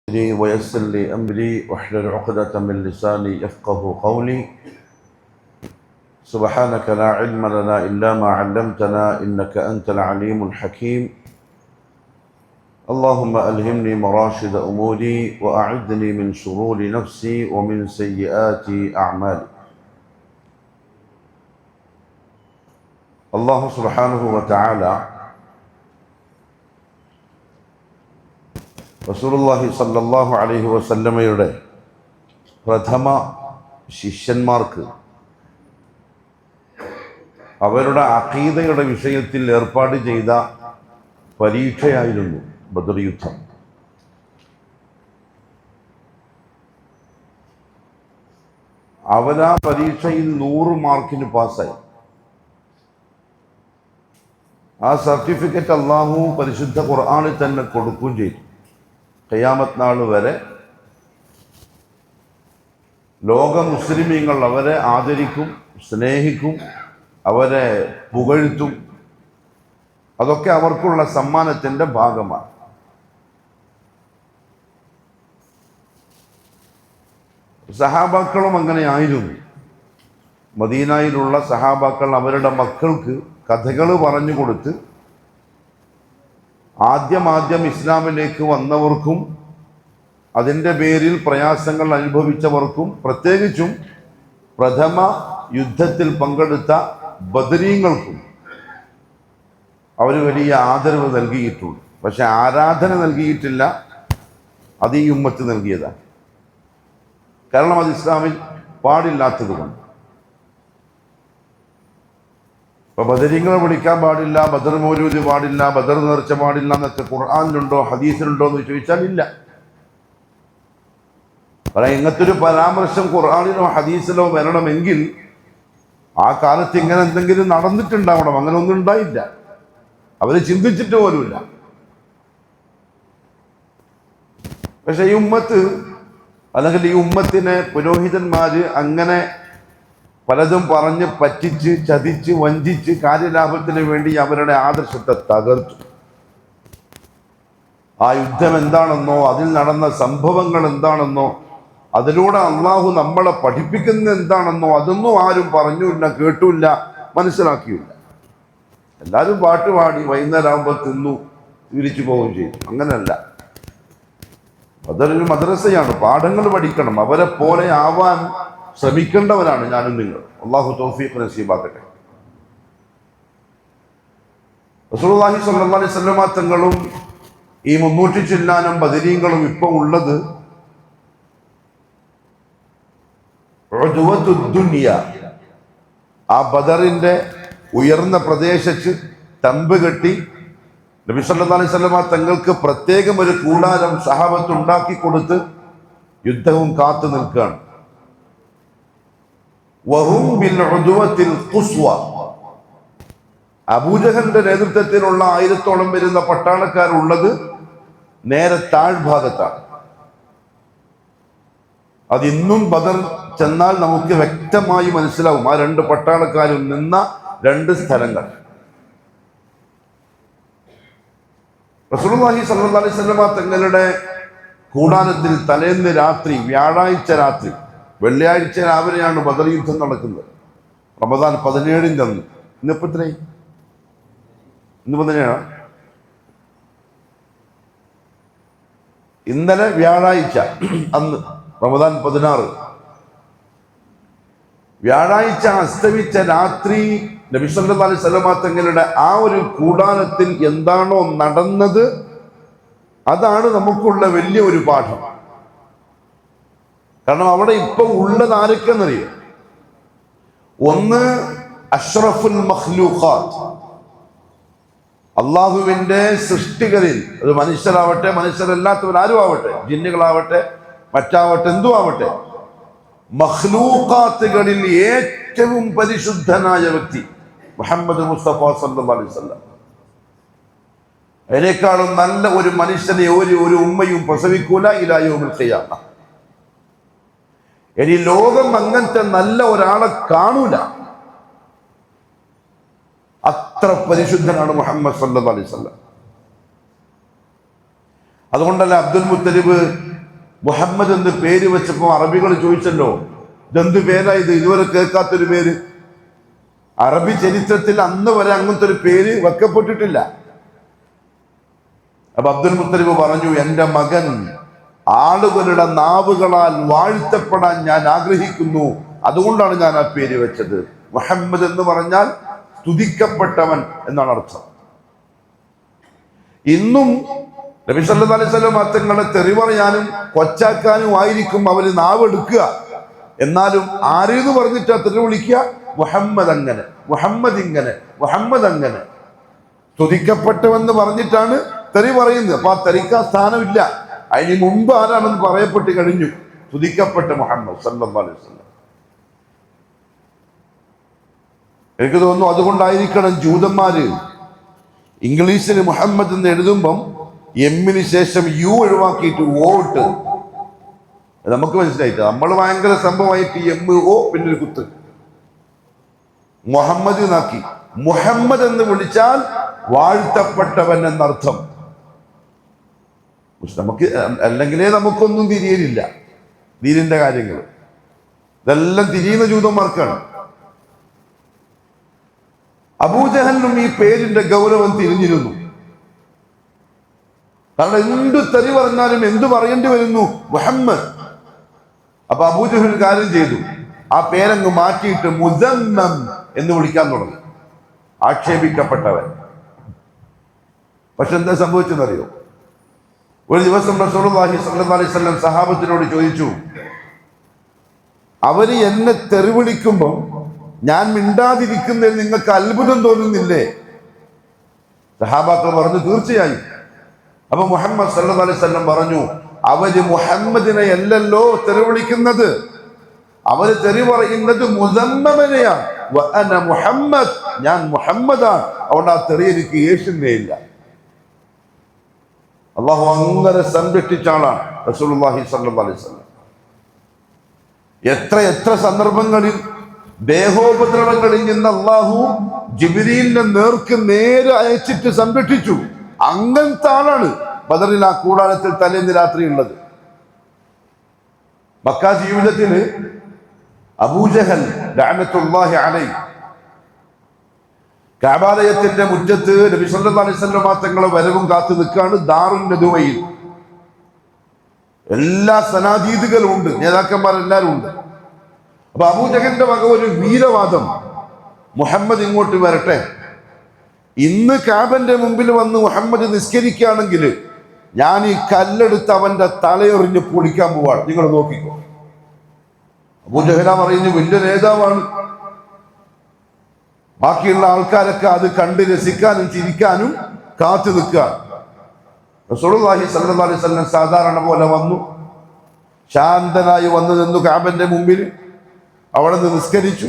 ويسر لي أمري واحلل عقدة من لساني يفقه قولي. سبحانك لا علم لنا إلا ما علمتنا إنك أنت العليم الحكيم. اللهم ألهمني مراشد أموري وأعذني من شرور نفسي ومن سيئات أعمالي. الله سبحانه وتعالى റസൂലുള്ളാഹി സ്വല്ലല്ലാഹു അലൈഹി വസല്ലമയുടെ പ്രഥമ ശിഷ്യന്മാർക്ക് അവരുടെ അഖീദയുടെ വിഷയത്തിൽ ഏർപ്പാട് ചെയ്ത പരീക്ഷയായിരുന്നു ബദർ യുദ്ധം. അവരാ പരീക്ഷയിൽ 100 മാർക്കിന് പാസ്സായി. ആ സർട്ടിഫിക്കറ്റ് അള്ളാഹു പരിശുദ്ധ ഖുർആനിൽ തന്നെ കൊടുക്കുകയും ചെയ്തു. ഖിയാമത്ത് നാൾ വരെ ലോക മുസ്ലിമീങ്ങൾ അവരെ ആദരിക്കും, സ്നേഹിക്കും, അവരെ പുകഴ്ത്തും. അതൊക്കെ അവർക്കുള്ള സമ്മാനത്തിൻ്റെ ഭാഗമാണ്. സഹാബാക്കളും അങ്ങനെയായിരുന്നു. മദീനയിലുള്ള സഹാബാക്കൾ അവരുടെ മക്കൾക്ക് കഥകൾ പറഞ്ഞു കൊടുത്ത് ആദ്യം ഇസ്ലാമിലേക്ക് വന്നവർക്കും അതിൻ്റെ പേരിൽ പ്രയാസങ്ങൾ അനുഭവിച്ചവർക്കും പ്രത്യേകിച്ചും പ്രഥമ യുദ്ധത്തിൽ പങ്കെടുത്ത ബദരീങ്ങൾക്കും അവർ വലിയ ആദരവ് നൽകിയിട്ടുണ്ട്. പക്ഷെ ആരാധന നൽകിയിട്ടില്ല. അത് ഈ ഉമ്മത്ത് നൽകിയതാണ്. കാരണം അത് ഇസ്ലാമിൽ പാടില്ലാത്തത് കൊണ്ട്. ഇപ്പൊ ബദരീങ്ങളെ വിളിക്കാൻ പാടില്ല, ബദർ മൗലൂദ് പാടില്ല, ബദർ നേർച്ച പാടില്ല എന്നൊക്കെ ഖുർആനിലുണ്ടോ ഹദീസിലുണ്ടോ എന്ന് ചോദിച്ചാൽ ഇല്ല. കാരണം ഇങ്ങനത്തെ ഒരു പരാമർശം ഖുർആനിലോ ഹദീസിലോ വരണമെങ്കിൽ ആ കാലത്ത് ഇങ്ങനെ എന്തെങ്കിലും നടന്നിട്ടുണ്ടാവണം. അങ്ങനെ ഒന്നും ഉണ്ടായില്ല. അവര് ചിന്തിച്ചിട്ട് പോലുമില്ല. പക്ഷെ ഈ ഉമ്മത്ത് അല്ലെങ്കിൽ ഈ ഉമ്മത്തിനെ പുരോഹിതന്മാര് അങ്ങനെ പലതും പറഞ്ഞ് പറ്റിച്ച് ചതിച്ച് വഞ്ചിച്ച് കാര്യലാഭത്തിന് വേണ്ടി അവരുടെ ആദർശത്തെ തകർത്തു. ആ യുദ്ധം എന്താണെന്നോ അതിൽ നടന്ന സംഭവങ്ങൾ എന്താണെന്നോ അതിലൂടെ അള്ളാഹു നമ്മളെ പഠിപ്പിക്കുന്ന എന്താണെന്നോ അതൊന്നും ആരും പറഞ്ഞില്ല, കേട്ടില്ല, മനസ്സിലാക്കിയില്ല. എല്ലാവരും പാട്ട് പാടി വൈകുന്നേരം ആകുമ്പോൾ തിന്നു തിരിച്ചു പോവുകയും ചെയ്തു. അങ്ങനെയല്ല. അതൊരു മദ്രസയാണ്. പാഠങ്ങൾ പഠിക്കണം. അവരെ പോലെ ആവാൻ ശ്രമിക്കേണ്ടവരാണ് ഞാനും നിങ്ങൾ. അള്ളാഹു തൗഫീഖ് നസീബാക്കട്ടെ. റസൂലുള്ളാഹി സ്വല്ലല്ലാഹു അലൈഹി വസല്ലമ തങ്ങളും ഈ 300 ചില്ലാനം ബദരീങ്ങളും ഇപ്പൊ ഉള്ളത് ദുനിയ, ആ ബദറിന്റെ ഉയർന്ന പ്രദേശത്ത് തമ്പ് കെട്ടി നബി സല്ലല്ലാഹു അലൈഹി വസല്ലമ തങ്ങൾക്ക് പ്രത്യേകം ഒരു കൂടാരം സഹാബത്ത് ഉണ്ടാക്കി കൊടുത്ത് യുദ്ധവും കാത്തു നിൽക്കുകയാണ്. അബൂജഹലിന്റെ നേതൃത്വത്തിലുള്ള 1000-ഓളം വരുന്ന പട്ടാളക്കാരുള്ളത് നേരെ താഴ്ഭാഗത്താണ്. അത് ഇന്നും ബദർ ചെന്നാൽ നമുക്ക് വ്യക്തമായി മനസ്സിലാവും ആ 2 പട്ടാളക്കാരും നിന്ന 2 സ്ഥലങ്ങൾ. റസൂലുള്ളാഹി സ്വല്ലല്ലാഹു അലൈഹി വസല്ലമ തങ്ങളുടെ കൂടാരത്തിൽ തലേന്ന് രാത്രി, വ്യാഴാഴ്ച രാത്രി, വെള്ളിയാഴ്ച രാവിലെയാണ് ബദർ യുദ്ധം നടക്കുന്നത്. റമദാൻ 17-ന്റെ അന്ന്. ഇന്നിപ്പോ എത്രയായി? ഇന്ന് 17. ഇന്നലെ വ്യാഴാഴ്ച, അന്ന് റമദാൻ 16. വ്യാഴാഴ്ച അസ്തമിച്ച രാത്രി നബി സല്ലല്ലാഹു അലൈഹി വസല്ലമ തങ്ങളുടെ ആ ഒരു കൂടാരത്തിൽ എന്താണോ നടന്നത് അതാണ് നമുക്കുള്ള വലിയ ഒരു പാഠം. കാരണം അവിടെ ഇപ്പൊ ഉള്ളത് ആരൊക്കെന്നറിയാം? ഒന്ന് അഷ്റഫുൽ മഖ്ലൂഖാത്ത്, അള്ളാഹുവിന്റെ സൃഷ്ടികളിൽ, അത് മനുഷ്യരാവട്ടെ മനുഷ്യരല്ലാത്തവരാരും ആവട്ടെ, ജിന്നുകളാവട്ടെ മറ്റാവട്ടെ എന്തു ആവട്ടെ, മഖ്ലൂഖാത്തുകളിൽ ഏറ്റവും പരിശുദ്ധനായ വ്യക്തി മുഹമ്മദ് മുസ്തഫ സല്ലല്ലാഹു അലൈഹി വസല്ലം. അതിനേക്കാളും നല്ല ഒരു മനുഷ്യനെ ഒരു ഉമ്മയും പ്രസവിക്കൂല ഇലാ യൗമിൽ ഖിയാമ. ഇനി ലോകം അങ്ങനത്തെ നല്ല ഒരാളെ കാണൂല. അത്ര പരിശുദ്ധനാണ് മുഹമ്മദ് സല്ലല്ലാഹു അലൈഹി വസല്ലം. അതുകൊണ്ടല്ല അബ്ദുൽ മുത്തലിബ് മുഹമ്മദ് എന്ന് പേര് വെച്ചപ്പോൾ അറബികൾ ചോദിച്ചല്ലോ, ഇതെന്ത് പേരാ ഇത്, ഇതുവരെ കേൾക്കാത്തൊരു പേര്. അറബി ചരിത്രത്തിൽ അന്ന് വരെ അങ്ങനത്തെ ഒരു പേര് വെക്കപ്പെട്ടിട്ടില്ല. അപ്പൊ അബ്ദുൽ മുത്തലിബ് പറഞ്ഞു, എൻ്റെ മകൻ ആളുകളുടെ നാവുകളാൽ വാഴ്ത്തപ്പെടാൻ ഞാൻ ആഗ്രഹിക്കുന്നു, അതുകൊണ്ടാണ് ഞാൻ ആ പേര് വെച്ചത്. മുഹമ്മദ് എന്ന് പറഞ്ഞാൽ സ്തുതിക്കപ്പെട്ടവൻ എന്നാണ് അർത്ഥം. ഇന്നും നബി സല്ലല്ലാഹു അലൈഹി വസല്ലം തങ്ങളെ തെറി പറയാനും കൊച്ചാക്കാനും ആയിരിക്കും അവര് നാവെടുക്കുക. എന്നാലും ആരെന്ന് പറഞ്ഞിട്ടാ തെറി വിളിക്കുക? മുഹമ്മദ് അങ്ങനെ, മുഹമ്മദ് ഇങ്ങനെ, മുഹമ്മദ് അങ്ങനെ. സ്തുതിക്കപ്പെട്ടവെന്ന് പറഞ്ഞിട്ടാണ് തെറി പറയുന്നത്. അപ്പൊ ആ തെറിക്കാൻ സ്ഥാനമില്ല. അതിന് മുമ്പ് ആരാണെന്ന് പറയപ്പെട്ട് കഴിഞ്ഞു, സ്തുതിക്കപ്പെട്ട മുഹമ്മദ് സല്ലല്ലാഹു അലൈഹി വസല്ലം. എനിക്ക് തോന്നുന്നു അതുകൊണ്ടായിരിക്കണം ജൂതന്മാര് ഇംഗ്ലീഷിൽ മുഹമ്മദ് എന്ന് എഴുതുമ്പം എമ്മിന് ശേഷം യു ഒഴിവാക്കിയിട്ട് ഓ ഇട്ട്. നമുക്ക് മനസ്സിലായിട്ട് നമ്മൾ ഭയങ്കര സംഭവമായിട്ട് എം ഓ പിന്നെ ഒരു കുത്ത് മുഹമ്മദ് എന്നാക്കി. മുഹമ്മദ് എന്ന് വിളിച്ചാൽ വാഴ്ത്തപ്പെട്ടവൻ എന്നർത്ഥം. നമുക്ക് അല്ലെങ്കിലേ നമുക്കൊന്നും തിരിയലില്ല ദീനിന്റെ കാര്യങ്ങൾ. ഇതെല്ലാം തിരിയുന്ന ജൂതന്മാർക്കാണ്. അബൂജഹലിനും ഈ പേരിന്റെ ഗൗരവം തിരിഞ്ഞിരുന്നു. കാരണം എന്ത് തെറി പറഞ്ഞാലും എന്ത് പറയേണ്ടി വരുന്നു? മുഹമ്മദ്. അപ്പൊ അബൂജഹൽ കാര്യം ചെയ്തു, ആ പേരങ്ങ് മാറ്റിയിട്ട് മുസമ്മം എന്ന് വിളിക്കാൻ തുടങ്ങി, ആക്ഷേപിക്കപ്പെട്ടവൻ. പക്ഷെ എന്താ സംഭവിച്ചെന്നറിയോ? ഒരു ദിവസം റസൂലുള്ളാഹി സ്വല്ലല്ലാഹു അലൈഹി വസല്ലം സഹാബത്തിനോട് ചോദിച്ചു, അവര് എന്നെ തെറി വിളിക്കുമ്പോൾ ഞാൻ മിണ്ടാതിരിക്കുന്നതിൽ നിങ്ങൾക്ക് അത്ഭുതം തോന്നുന്നില്ലേ? സഹാബാക്കൾ പറഞ്ഞു, തീർച്ചയായും. അപ്പൊ മുഹമ്മദ് സല്ലല്ലാഹു അലൈഹി വസല്ലം പറഞ്ഞു, അവര് മുഹമ്മദിനെ അല്ലല്ലോ തെറി വിളിക്കുന്നത്, അവര് തെറി പറയുന്നത് മുസമ്മമനെയാണ്. വഅന മുഹമ്മദ്, ഞാൻ മുഹമ്മദാണ്. അതുകൊണ്ട് ആ തെറി എനിക്ക് യേശുന്നേ ഇല്ല. അള്ളാഹു അങ്ങനെ സംരക്ഷിച്ച ആളാണ് റസൂലുള്ളാഹി സ്വല്ലല്ലാഹു അലൈഹി വസല്ലം. എത്ര എത്ര സന്ദർഭങ്ങളിൽ ദേഹോപദ്രവങ്ങളിൽ നിന്ന് അള്ളാഹു ജിബ്രീലിനെ നേരെ അയച്ചിട്ട് സംരക്ഷിച്ചു. അങ്ങനത്തെ ആളാണ് ബദറിൽ ആ കൂടാരത്തിൽ തലേന്ന് രാത്രി ഉള്ളത്. മക്ക ജീവിതത്തില് അബൂജഹൽ ലഅനത്തുല്ലാഹി അലൈഹി കഅബാലയത്തിന്റെ മുറ്റത്ത് നബി സല്ലല്ലാഹു അലൈഹി വസല്ലം തങ്ങളെ വരവും കാത്തു നിൽക്കാണ്. ദാറുൻ നദുവയിൽ എല്ലാ സനാദീദുകളും ഉണ്ട്, നേതാക്കന്മാരെല്ലാരും ഉണ്ട്. അപ്പൊ അബൂജഹലിന്റെ വക ഒരു വീരവാദം, മുഹമ്മദ് ഇങ്ങോട്ട് വരട്ടെ, ഇന്ന് കാബന്റെ മുമ്പിൽ വന്ന് മുഹമ്മദ് നിസ്കരിക്കുകയാണെങ്കിൽ ഞാൻ ഈ കല്ലെടുത്ത് അവന്റെ തലയെറിഞ്ഞ് പൊളിക്കാൻ പോവാണ്, നിങ്ങൾ നോക്കിക്കോ. അബൂജഹല പറയുന്നു, വലിയ നേതാവാണ്, ബാക്കിയുള്ള ആൾക്കാരൊക്കെ അത് കണ്ട് രസിക്കാനും ചിരിക്കാനും കാത്തു നിൽക്കുകയാണ്. റസൂലുള്ളാഹി സ്വല്ലല്ലാഹു അലൈഹി വസല്ലം സാധാരണ പോലെ വന്നു, ശാന്തനായി വന്നു നിന്നു കാബന്റെ മുമ്പിൽ. അവിടെ നിന്ന് നിസ്കരിച്ചു,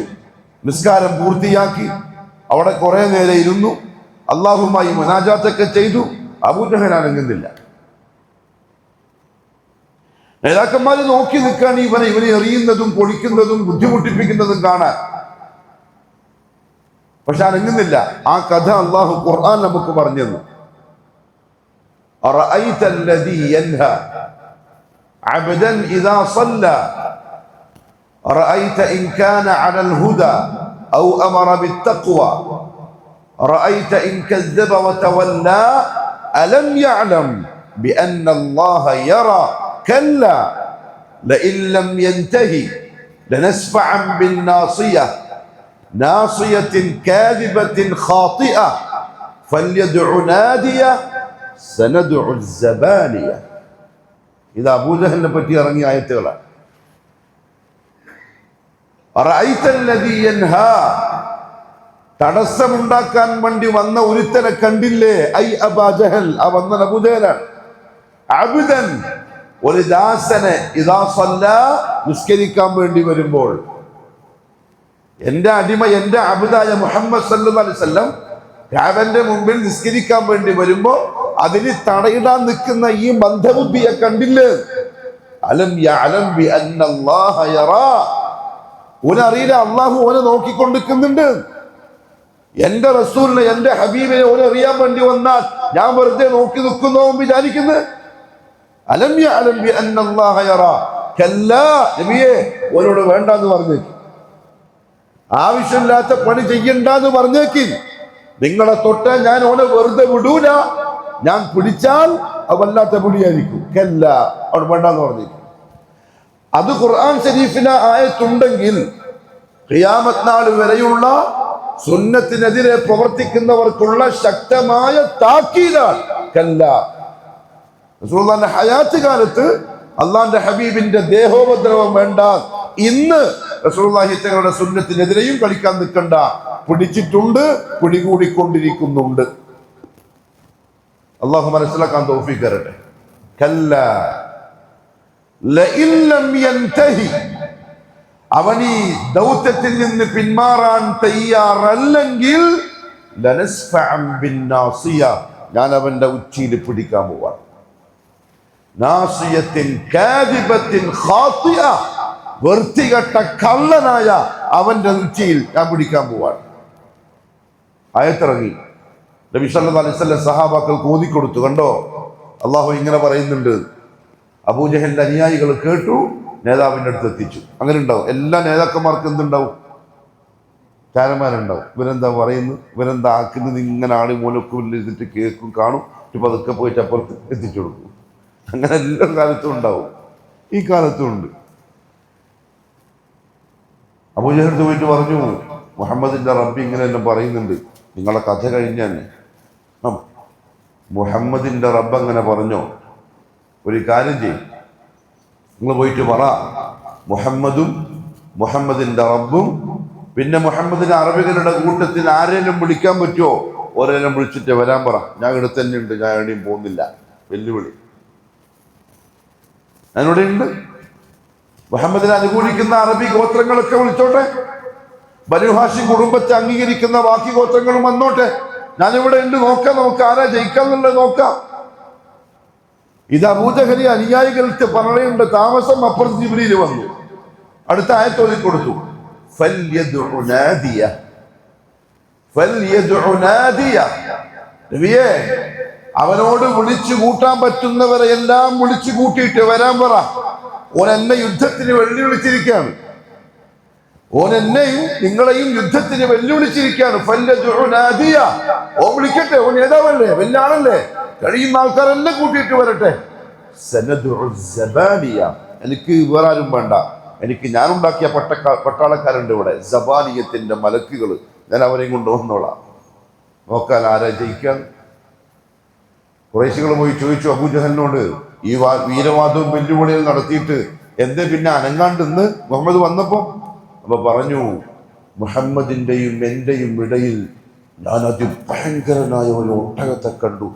നിസ്കാരം പൂർത്തിയാക്കി അവിടെ കുറെ നേരം ഇരുന്നു, അള്ളാഹുമായി മുനാജാത്തൊക്കെ ചെയ്തു. അബൂജഹൽ അനങ്ങുന്നില്ല. നേതാക്കന്മാര് നോക്കി നിൽക്കാണ് ഇവനെ എറിയുന്നതും പൊളിക്കുന്നതും ബുദ്ധിമുട്ടിപ്പിക്കുന്നതും കാണാൻ. പക്ഷെ അനങ്ങുന്നില്ല. ആ കഥ അള്ളാഹു ഖുർആൻ നമുക്ക് പറഞ്ഞു തന്നു. അറഅയ്ത അല്ലദീ യൻഹാ അബ്ദൻ ഇദാ സല്ല അറഅയ്ത ഇൻ കാന അലൽ ഹുദാ ഔ അമറ ബിത്തഖ്വ അറഅയ്ത ഇൻ കസ്സബ വതവല്ലാ അലം യഅലം ബിഅന്ന അല്ലാഹ യറാ കല്ലാ ലഇൻ ലം യൻതഹി ലനസ്ഫഅൻ ബിന്നാസിയ നാസിയത്തിൻ കാദിബത്തിൻ ഖാതിഅ ഫല്യദ്ഉ നാദിയ സനദ്ഉ الزبانിയ. ഇത് അബൂജഹലിനെ പറ്റി ഇറങ്ങിയ ആയത്തുകളാണ്. അറഅയ്ത അല്ലദീ യൻഹാ, തടസ്സമുണ്ടാക്കാൻ വേണ്ടി വന്ന ഒരുത്തനെ കണ്ടില്ലേ? ഐ അബൂജഹൽ, ആ വന്ന അബൂജഹലാണ്. അബ്ദൻ, ഒരു ദാസനെ, ഇദാ സല്ലാ, നിസ്കരിക്കാൻ വേണ്ടി വരുമ്പോൾ, എന്റെ അടിമ, എന്റെ അബ്ദായ മുഹമ്മദ് സല്ലല്ലാഹു അലൈഹി വസല്ലം കാബന്റെ മുമ്പിൽ നിസ്കരിക്കാൻ വേണ്ടി വരുമ്പോ അതിന് തടയിടാൻ നിൽക്കുന്ന ഈ മന്ദബുദ്ധിയെ കണ്ടില്ലേ? അലം യഅലം ബിഅന്ന അല്ലാഹ യറാ, ഓനറിയില്ല അള്ളാഹു ഓനെ നോക്കിക്കൊണ്ടിരിക്കുന്നുണ്ട്. എന്റെ റസൂലിനെ, എന്റെ ഹബീബിനെ ഓനറിയാൻ വേണ്ടി വന്നാൽ ഞാൻ വെറുതെ നോക്കി നിൽക്കുന്നോ വിചാരിക്കുന്നത്? അലം യഅലം ബിഅന്ന അല്ലാഹ യറാ. കല്ലാ, നബിയേ ഓരോട് വേണ്ടാന്ന് പറഞ്ഞേക്ക്, ആവശ്യമില്ലാത്ത പണി ചെയ്യണ്ടെന്ന് പറഞ്ഞേക്ക്. നിങ്ങളെ തൊട്ട് ഞാൻ ഓനെ വെറുതെ വിടൂല, ഞാൻ പിടിച്ചാൽ അത് വല്ലാത്ത പിടിയായിരിക്കും. കല്ലാ, അവിടെ വേണ്ടാന്ന് പറഞ്ഞേക്ക്. അത് ഖുർആൻ ശരീഫിലെ ആയത്തുണ്ടെങ്കിൽ ഖിയാമത്ത് നാൾ വരെയുള്ള സുന്നത്തിനെതിരെ പ്രവർത്തിക്കുന്നവർക്കുള്ള ശക്തമായ താക്കീതാണ്. കല്ലാ, റസൂലുള്ളാഹിന്റെ ഹയാത്ത് കാലത്ത് അള്ളാന്റെ ഹബീബിന്റെ ദേഹോപദ്രവം വേണ്ട. ഇന്ന് റസൂലുള്ളാഹി തങ്ങളുടെ സുന്നത്തിനെതിരെയും കളിക്കാൻ നിൽക്കണ്ട. പിടിച്ചിട്ടുണ്ട്, പിടികൂടിക്കൊണ്ടിരിക്കുന്നുണ്ട്. അള്ളാഹു മനസ്സിലാക്കാൻ തൗഫീഖ് തരട്ടെ. കല്ലാ ലഇൻ ലം യൻതഹി, അവൻ ഈ ദൗത്യത്തിൽ നിന്ന് പിന്മാറാൻ തയ്യാറല്ലെങ്കിൽ ലനസ്ഫഅൻ ബിന്നാസിയ, ഞാൻ അവന്റെ ഉച്ചിയിൽ പിടിക്കാൻ പോവാണ്. നാസിയത്തിൻ കാദിബത്തിൻ ഖാതിഅ, വൃത്തികെട്ട കള്ളനായ അവന്റെ ഉച്ചിയിൽ ഞാൻ പിടിക്കാൻ പോവാണ്. ആയത്തിറങ്ങി. നബി സല്ലല്ലാഹു അലൈഹി വസല്ലം സഹാബാക്കൾക്ക് ഓതിക്കൊടുത്തു. കണ്ടോ, അള്ളാഹു ഇങ്ങനെ പറയുന്നുണ്ട്. അബൂജഹലിന്റെ അനുയായികൾ കേട്ടു, നേതാവിന്റെ അടുത്ത് എത്തിച്ചു. അങ്ങനെ ഉണ്ടാവും. എല്ലാ നേതാക്കന്മാർക്കും എന്തുണ്ടാവും? ചാരന്മാരുണ്ടാവും. ഇവരെന്താ പറയുന്നു, ഇവരെന്താ ആക്കുന്നത്, ഇങ്ങനെ ആളി മൂലക്കുള്ളിരുന്നിട്ട് കേൾക്കും, കാണും, ഇപ്പം അതൊക്കെ പോയിട്ട് അപ്പുറത്ത് എത്തിച്ചു കൊടുക്കും. അങ്ങനെ എല്ലാ കാലത്തും ഉണ്ടാവും. ഈ കാലത്തും ഉണ്ട്. അബൂജഹലിന്റെ പോയിട്ട് പറഞ്ഞു, മുഹമ്മദിന്റെ റബ്ബി ഇങ്ങനെയെല്ലാം പറയുന്നുണ്ട്, നിങ്ങളെ കഥ കഴിഞ്ഞാൽ മുഹമ്മദിന്റെ റബ്ബ് അങ്ങനെ പറഞ്ഞോ? ഒരു കാര്യം ചെയ്യും, നിങ്ങൾ പോയിട്ട് പറ, മുഹമ്മദും മുഹമ്മദിന്റെ റബ്ബും പിന്നെ മുഹമ്മദിന്റെ അറബികളുടെ കൂട്ടത്തിൽ ആരെങ്കിലും വിളിക്കാൻ പറ്റുമോ? ഓരോരും വിളിച്ചിട്ട് വരാൻ പറ, ഞാൻ ഇവിടെ തന്നെ ഉണ്ട്, ഞാൻ എവിടെയും പോകുന്നില്ല. വെല്ലുവിളി ഞാനിവിടെ ഉണ്ട്. മുഹമ്മദിനെ അനുകൂലിക്കുന്ന അറബി ഗോത്രങ്ങളൊക്കെ വിളിച്ചോട്ടെ, ബനൂ ഹാഷിം കുടുംബത്തെ അംഗീകരിക്കുന്ന ബാക്കി ഗോത്രങ്ങളും വന്നോട്ടെ, ഞാനിവിടെ ഉണ്ട്, നോക്കാം, നമുക്ക് ആരാ ജയിക്കാന്നുള്ളത് നോക്കാം. ഇത് അബൂജഹലി അനുയായികൾക്ക് പറയുന്നുണ്ട്. താമസം അപ്പുറത്ത് ജിബ്രീൽ വന്നു, അടുത്ത ആയത്ത് ഓതി കൊടുത്തു. നബിയേ, അവനോട് വിളിച്ചു കൂട്ടാൻ പറ്റുന്നവരെ എല്ലാം വിളിച്ചു കൂട്ടിയിട്ട് വരാൻ പറ. ഓൻ എന്നെ യുദ്ധത്തിന് വെല്ലുവിളിച്ചിരിക്കുകയാണ്. ഓൻ എന്നെയും നിങ്ങളെയും യുദ്ധത്തിന് വെല്ലുവിളിച്ചിരിക്കുകയാണ്. ഓ വിളിക്കട്ടെ, ഓൻ നേതാവല്ലേ, വലിയ ആളല്ലേ, കഴിയുന്ന ആൾക്കാരെല്ലാം കൂട്ടിയിട്ട് വരട്ടെ. എനിക്ക് വേറെ ആരും വേണ്ട, എനിക്ക് ഞാനുണ്ടാക്കിയ പട്ടാളക്കാരുണ്ട് ഇവിടെ, സബാനിയത്തിന്റെ മലക്കുകൾ, ഞാൻ അവരെയും കൊണ്ടുവന്നോളാം. നോക്കാൻ ആരാ ജയിക്കാൻ. ഖുറൈശികൾ പോയി ചോദിച്ചു അബൂജഹലിനോട്, ഈ വീരവാദവും വെല്ലുവിളിയും നടത്തിയിട്ട് എന്തേ പിന്നെ അനങ്ങാണ്ട് ഇന്ന് മുഹമ്മദ് വന്നപ്പോ? അപ്പൊ പറഞ്ഞു, മുഹമ്മദിന്റെയും എന്റെയും ഇടയിൽ ഞാൻ അതിഭയങ്കരനായ ഒരു ഒട്ടകത്തെ കണ്ടു,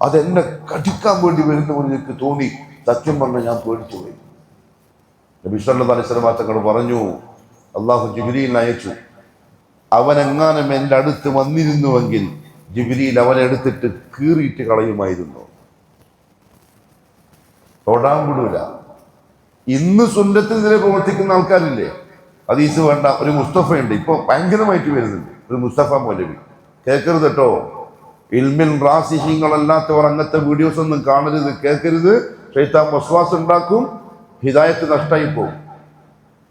അതെന്നെ കടിക്കാൻ വേണ്ടി വരുന്ന പോലെ എനിക്ക് തോന്നി. സത്യം പറഞ്ഞാൽ ഞാൻ പേടിച്ചു പോയി. നബി സല്ലല്ലാഹു അലൈഹി വസല്ലം തങ്ങൾ പറഞ്ഞു, അള്ളാഹു ജിബ്രീലിനെ അയച്ചു. അവനെങ്ങാനും എൻ്റെ അടുത്ത് വന്നിരുന്നുവെങ്കിൽ ജിബ്രീൽ അവനെ എടുത്തിട്ട് കീറിയിട്ട് കളയുമായിരുന്നു, തൊടാൻ വിടൂല. ഇന്ന് സുന്നത്തിനെതിരെ പ്രവർത്തിക്കുന്ന ആൾക്കാരില്ലേ, ഹദീസ് വേണ്ട, ഒരു മുസ്തഫയുണ്ട്, ഇപ്പൊ ഭയങ്കരമായിട്ട് വരുന്നുണ്ട്, ഒരു മുസ്തഫ മൗലവി. കേൾക്കരുത് കേട്ടോ, ഇൽമിൽ റാസിഹീങ്ങളല്ലാത്തവർ അങ്ങനത്തെ വീഡിയോസ് ഒന്നും കാണരുത്, കേൾക്കരുത്. ശൈത്താൻ വസ്വാസ് ഉണ്ടാക്കും, ഹിദായത്ത് നഷ്ടമായി പോകും.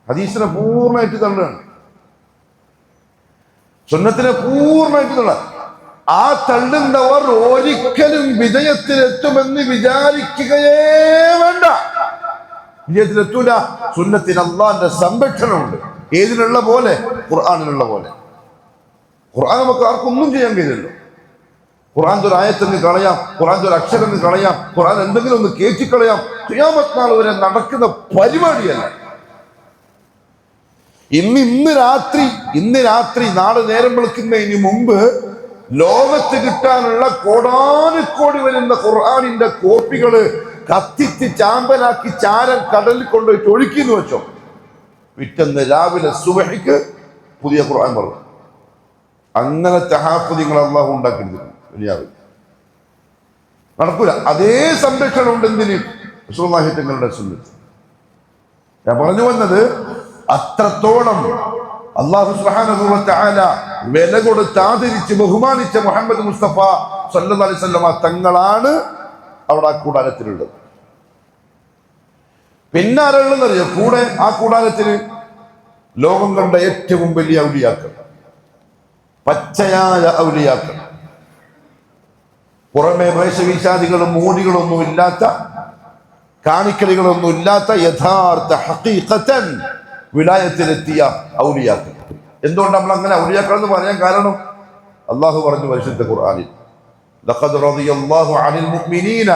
ഹദീസിനെ പൂർണ്ണമായിട്ട് തള്ളുകയാണ്, സുന്നത്തിനെ പൂർണ്ണമായിട്ട് തള്ളാൻ. ആ തള്ളുന്നവർ ഒരിക്കലും വിജയത്തിലെത്തുമെന്ന് വിചാരിക്കുകയേ വേണ്ട. വിജയത്തിലെത്തൂല. സുന്നത്തിന് അള്ളാന്റെ സംരക്ഷണമുണ്ട്. ഏതിനുള്ള പോലെ? ഖുർആനിലുള്ള പോലെ. ഖുർആൻ നമുക്ക് ആർക്കൊന്നും ചെയ്യാൻ കഴിയില്ലല്ലോ. ഖുർആന്റെ ഒരു ആയത്തെന്ന് കളയാം, ഖുർആന്റെ ഒരു അക്ഷരം കളയാം, ഖുർആൻ എന്തെങ്കിലും ഒന്ന് കേറ്റിക്കളയാം. ഖിയാമത്ത് നാൾ വരെ നടക്കുന്ന പരിപാടിയല്ല. ഇന്ന് രാത്രി നാളെ നേരം വെളുക്കുന്നതിന് മുമ്പ് ലോകത്ത് കിട്ടാനുള്ള കോടാനുകോടി വരുന്ന ഖുർആനിന്റെ കോപ്പികള് കത്തിച്ച് ചാമ്പലാക്കി ചാരം കടലിൽ കൊണ്ടുപോയിട്ട് ഒഴുക്കിന്ന് വെച്ചോ. പിറ്റന്ന് രാവിലെ സുബഹിക്ക് പുതിയ ഖുർആൻ പറഞ്ഞു. അങ്ങനത്തെ ഹാഫിദുകൾ അല്ലാഹു ഉണ്ടാക്കരുത്, നടക്കൂല. അതേ സംരക്ഷണം ഉണ്ട് എന്തിന്? റസൂലുള്ളാഹി തങ്ങളുടെ സുന്നത്ത്. ഞാൻ പറഞ്ഞു വന്നത്, അത്രത്തോളം അല്ലാഹു സുബ്ഹാനഹു വ തആല വില കൊടുത്ത് ആദരിച്ച് ബഹുമാനിച്ച മുഹമ്മദ് മുസ്തഫ സല്ലല്ലാഹു അലൈഹി വസല്ലമ തങ്ങളാണ് അവിടെ ആ കൂടാരത്തിലുള്ളത്. പിന്നെ ആരുള്ളതെന്നറിയോ കൂടെ? ആ കൂടാരത്തിന് ലോകം കണ്ട ഏറ്റവും വലിയ ഔലിയാക്കൾ, പച്ചയായ ഔലിയാക്കൾ, പുറമെ വേഷവീശാദികളും മോടികളൊന്നും ഇല്ലാത്ത, കാണിക്കലുകളൊന്നും ഇല്ലാത്ത യഥാർത്ഥ ഹഖീഖത്തൻ വിലായത്തിലെത്തിയ ഔലിയാക്കൾ. എന്തുകൊണ്ട് നമ്മൾ അങ്ങനെ ഔലിയാക്കൾ എന്ന് പറയാൻ കാരണം? അള്ളാഹു പറഞ്ഞു പരിശുദ്ധ ഖുർആനിൽ, ലഖദ് റളിയല്ലാഹു അനിൽ മുഅ്മിനീന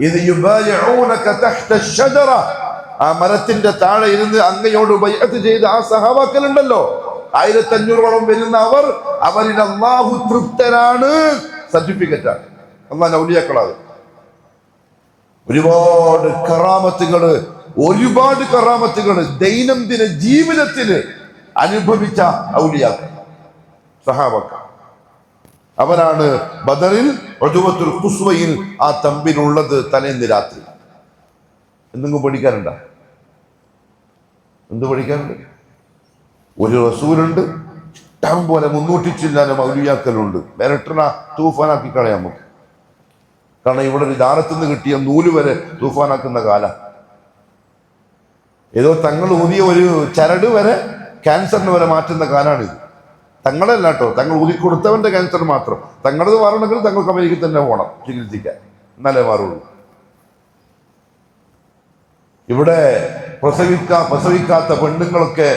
ഇദ് യുബായിഊനക തഹ്ത അശ്ശജറ, ആ മരത്തിന്റെ താഴെ ഇരുന്ന് അങ്ങയോട് ബൈഅത്ത് ചെയ്ത ആ സഹാബാക്കൾ ഉണ്ടല്ലോ, 1500ഓളം വരുന്ന അവരിൽ അള്ളാഹു തൃപ്തനാണ്. സർട്ടിഫിക്കറ്റാണ്. അള്ളാഹുവിന്റെ ഔലിയാക്കളാണ്. ഒരുപാട് കറാമത്തുകള് ദൈനംദിന ജീവിതത്തിൽ അനുഭവിച്ച ഔലിയാക്കൾ, സഹാബാക്കൾ. അവരാണ് ബദറിൽ ഉദ്വത്തുൽ ഖുസ്വയിൽ ആ തമ്പിലുള്ളത് തലേന്ന് രാത്രി. എന്തെങ്കിലും പഠിക്കാനുണ്ടോ? എന്ത് പഠിക്കാനുണ്ട്? ഒരു റസൂലുണ്ട്, ഇഷ്ടം പോലെ 300 ചില്ലാനും ഔലിയാക്കളുണ്ട്. മിരട്ടണ തൂഫാനാക്കി കളയാൻ നമുക്ക്. കാരണം ഇവിടെ ഒരു ദാരത്തുനിന്ന് കിട്ടിയ നൂല് വരെ തൂഫാനാക്കുന്ന കാലം. ഏതോ തങ്ങൾ ഊതിയ ഒരു ചരട് വരെ ക്യാൻസറിന് വരെ മാറ്റുന്ന കാലാണിത്. തങ്ങളല്ല കേട്ടോ, തങ്ങൾ ഊതിക്കൊടുത്തവന്റെ ക്യാൻസർ മാത്രം. തങ്ങളത് മാറണമെങ്കിൽ തങ്ങൾക്ക് അമേരിക്കയിൽ തന്നെ പോകണം ചികിത്സിക്കാൻ, എന്നാലേ മാറുള്ളൂ. ഇവിടെ പ്രസവിക്കാത്ത പെണ്ണുങ്ങളൊക്കെ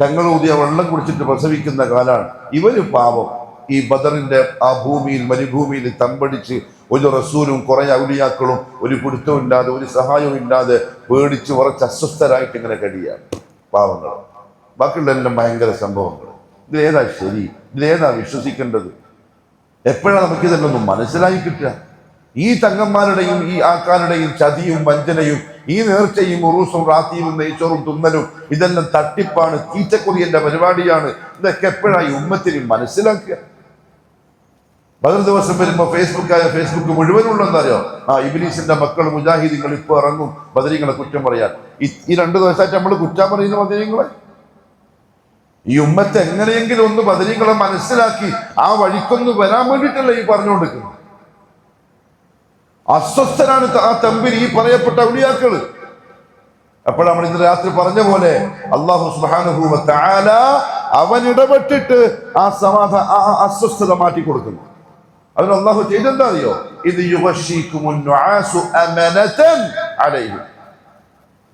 തങ്ങൾ ഊതിയ വെള്ളം കുടിച്ചിട്ട് പ്രസവിക്കുന്ന കാലാണ്. ഇവര് പാവം ഈ ബദറിന്റെ ആ ഭൂമിയിൽ, മരുഭൂമിയിൽ തമ്പടിച്ച് ഒരു റസൂലും കുറെ ഔലിയാക്കളും ഒരു പിടുത്തവും ഇല്ലാതെ, ഒരു സഹായവും ഇല്ലാതെ പേടിച്ച് കുറച്ച് അസ്വസ്ഥരായിട്ട് ഇങ്ങനെ കഴിയാണ് പാവങ്ങൾ. ബാക്കിയുള്ള എല്ലാം ഭയങ്കര സംഭവങ്ങൾ. ഇതിലേതാ ശരി? ഇതിലേതാ വിശ്വസിക്കേണ്ടത്? എപ്പോഴാണ് നമുക്കിതെല്ലാം മനസ്സിലായി കിട്ടുക? ഈ തങ്ങന്മാരുടെയും ഈ ആൾക്കാരുടെയും ചതിയും വഞ്ചനയും ഈ നേർച്ചയും ഉറൂസും റാത്തിയും നെയ്ച്ചോറും തുന്നലും ഇതെല്ലാം തട്ടിപ്പാണ്, തീറ്റക്കൊതിയന്റെ പരിപാടിയാണ്. ഇതൊക്കെ എപ്പോഴായി ഉമ്മത്തിന് മനസ്സിലാക്കുക? ബദർ ദിവസം വരുമ്പോ ഫേസ്ബുക്ക് മുഴുവനുള്ളതെന്നറിയോ? ഇബ്ലീസിന്റെ മക്കൾ മുജാഹിദീങ്ങൾ ഇപ്പൊ ഇറങ്ങും ബദരീങ്ങളെ കുറ്റം പറയാൻ. ഈ 2 ദിവസമായിട്ട് നമ്മൾ കുറ്റം പറയുന്ന ബദരീങ്ങളെ. ഈ ഉമ്മത്തെ എങ്ങനെയെങ്കിലും ഒന്ന് ബദരീങ്ങളെ മനസ്സിലാക്കി ആ വഴിക്കൊന്ന് വരാൻ വേണ്ടിയിട്ടല്ല ഈ പറഞ്ഞുകൊണ്ടിരിക്കുന്നത്. അസ്വസ്ഥനാണ് ആ തമ്പിൽ ഈ പറയപ്പെട്ട ഔലിയാക്കള്. അപ്പോൾ നമ്മൾ ഇന്ന് രാത്രി പറഞ്ഞ പോലെ അല്ലാഹു സുബ്ഹാനഹു വ തആല അവൻ ഇടപെട്ടിട്ട് ആ അസ്വസ്ഥത മാറ്റി കൊടുക്കുന്നു. അതിന് അള്ളാഹു ചെയ്തെന്താ അറിയോ? ഇത്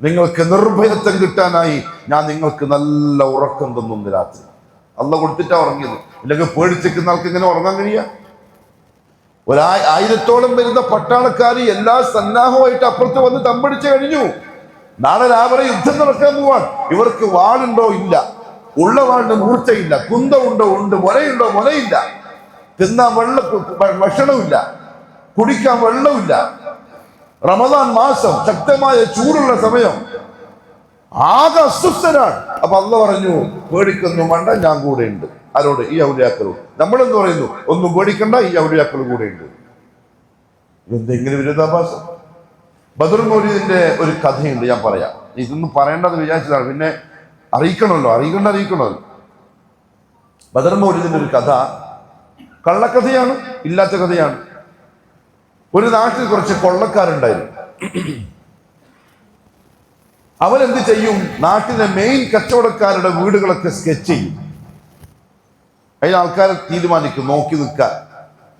നിങ്ങൾക്ക് നിർഭയത്വം കിട്ടാനായി ഞാൻ നിങ്ങൾക്ക് നല്ല ഉറക്കം തന്നു രാത്രി. അള്ളാഹ് കൊടുത്തിട്ടാ ഉറങ്ങിയത്. ഇല്ലെങ്കിൽ പേടിച്ചിരിക്കുന്ന ആൾക്ക് ഇങ്ങനെ ഉറങ്ങാൻ കഴിയുക? 1000ഓളം വരുന്ന പട്ടാളക്കാര് എല്ലാ സന്നാഹവുമായിട്ട് അപ്പുറത്ത് വന്ന് തമ്പടിച്ച് കഴിഞ്ഞു. നാളെ രാവിലെ യുദ്ധം നടക്കാൻ പോവാൻ. ഇവർക്ക് വാളുണ്ടോ? ഇല്ല. ഉള്ള വാളിന് മൂർച്ചയില്ല. കുന്തമുണ്ടോ? ഉണ്ട്. മുലയുണ്ടോ? മുലയില്ല. തിന്നാൻ ഭക്ഷണമില്ല, കുടിക്കാൻ വെള്ളമില്ല. റമദാൻ മാസം, ശക്തമായ ചൂടുള്ള സമയം, ആകെ അസ്വസ്ഥനാണ്. അപ്പൊ അള്ളാഹ് പറഞ്ഞു, പേടിക്കൊന്നും വേണ്ട, ഞാൻ കൂടെ ഉണ്ട്. ആരോട്? ഈ ഔലിയാക്കളും. നമ്മളെന്ന് പറയുന്നു, ഒന്നും പേടിക്കണ്ട, ഈ ഔലിയാക്കൾ കൂടെ ഉണ്ട്. എന്തെങ്കിലും വിരോധാഭാസം? ബദർ മൗലിദിന്റെ ഒരു കഥയുണ്ട്, ഞാൻ പറയാം. ഇതൊന്നും പറയേണ്ടെന്ന് വിചാരിച്ചതാണ്, പിന്നെ അറിയിക്കണമല്ലോ. ബദർ മൗലിദിന്റെ ഒരു കഥ കള്ളക്കഥയാണ്, ഇല്ലാത്ത കഥയാണ്. ഒരു നാട്ടിൽ കുറച്ച് കൊള്ളക്കാരുണ്ടായിരുന്നു. അവരെന്ത് ചെയ്യും? നാട്ടിലെ മെയിൻ കച്ചവടക്കാരുടെ വീടുകളൊക്കെ സ്കെച്ച് ചെയ്യും. അതിൽ ആൾക്കാരെ തീരുമാനിക്കും, നോക്കി നിൽക്കാൻ.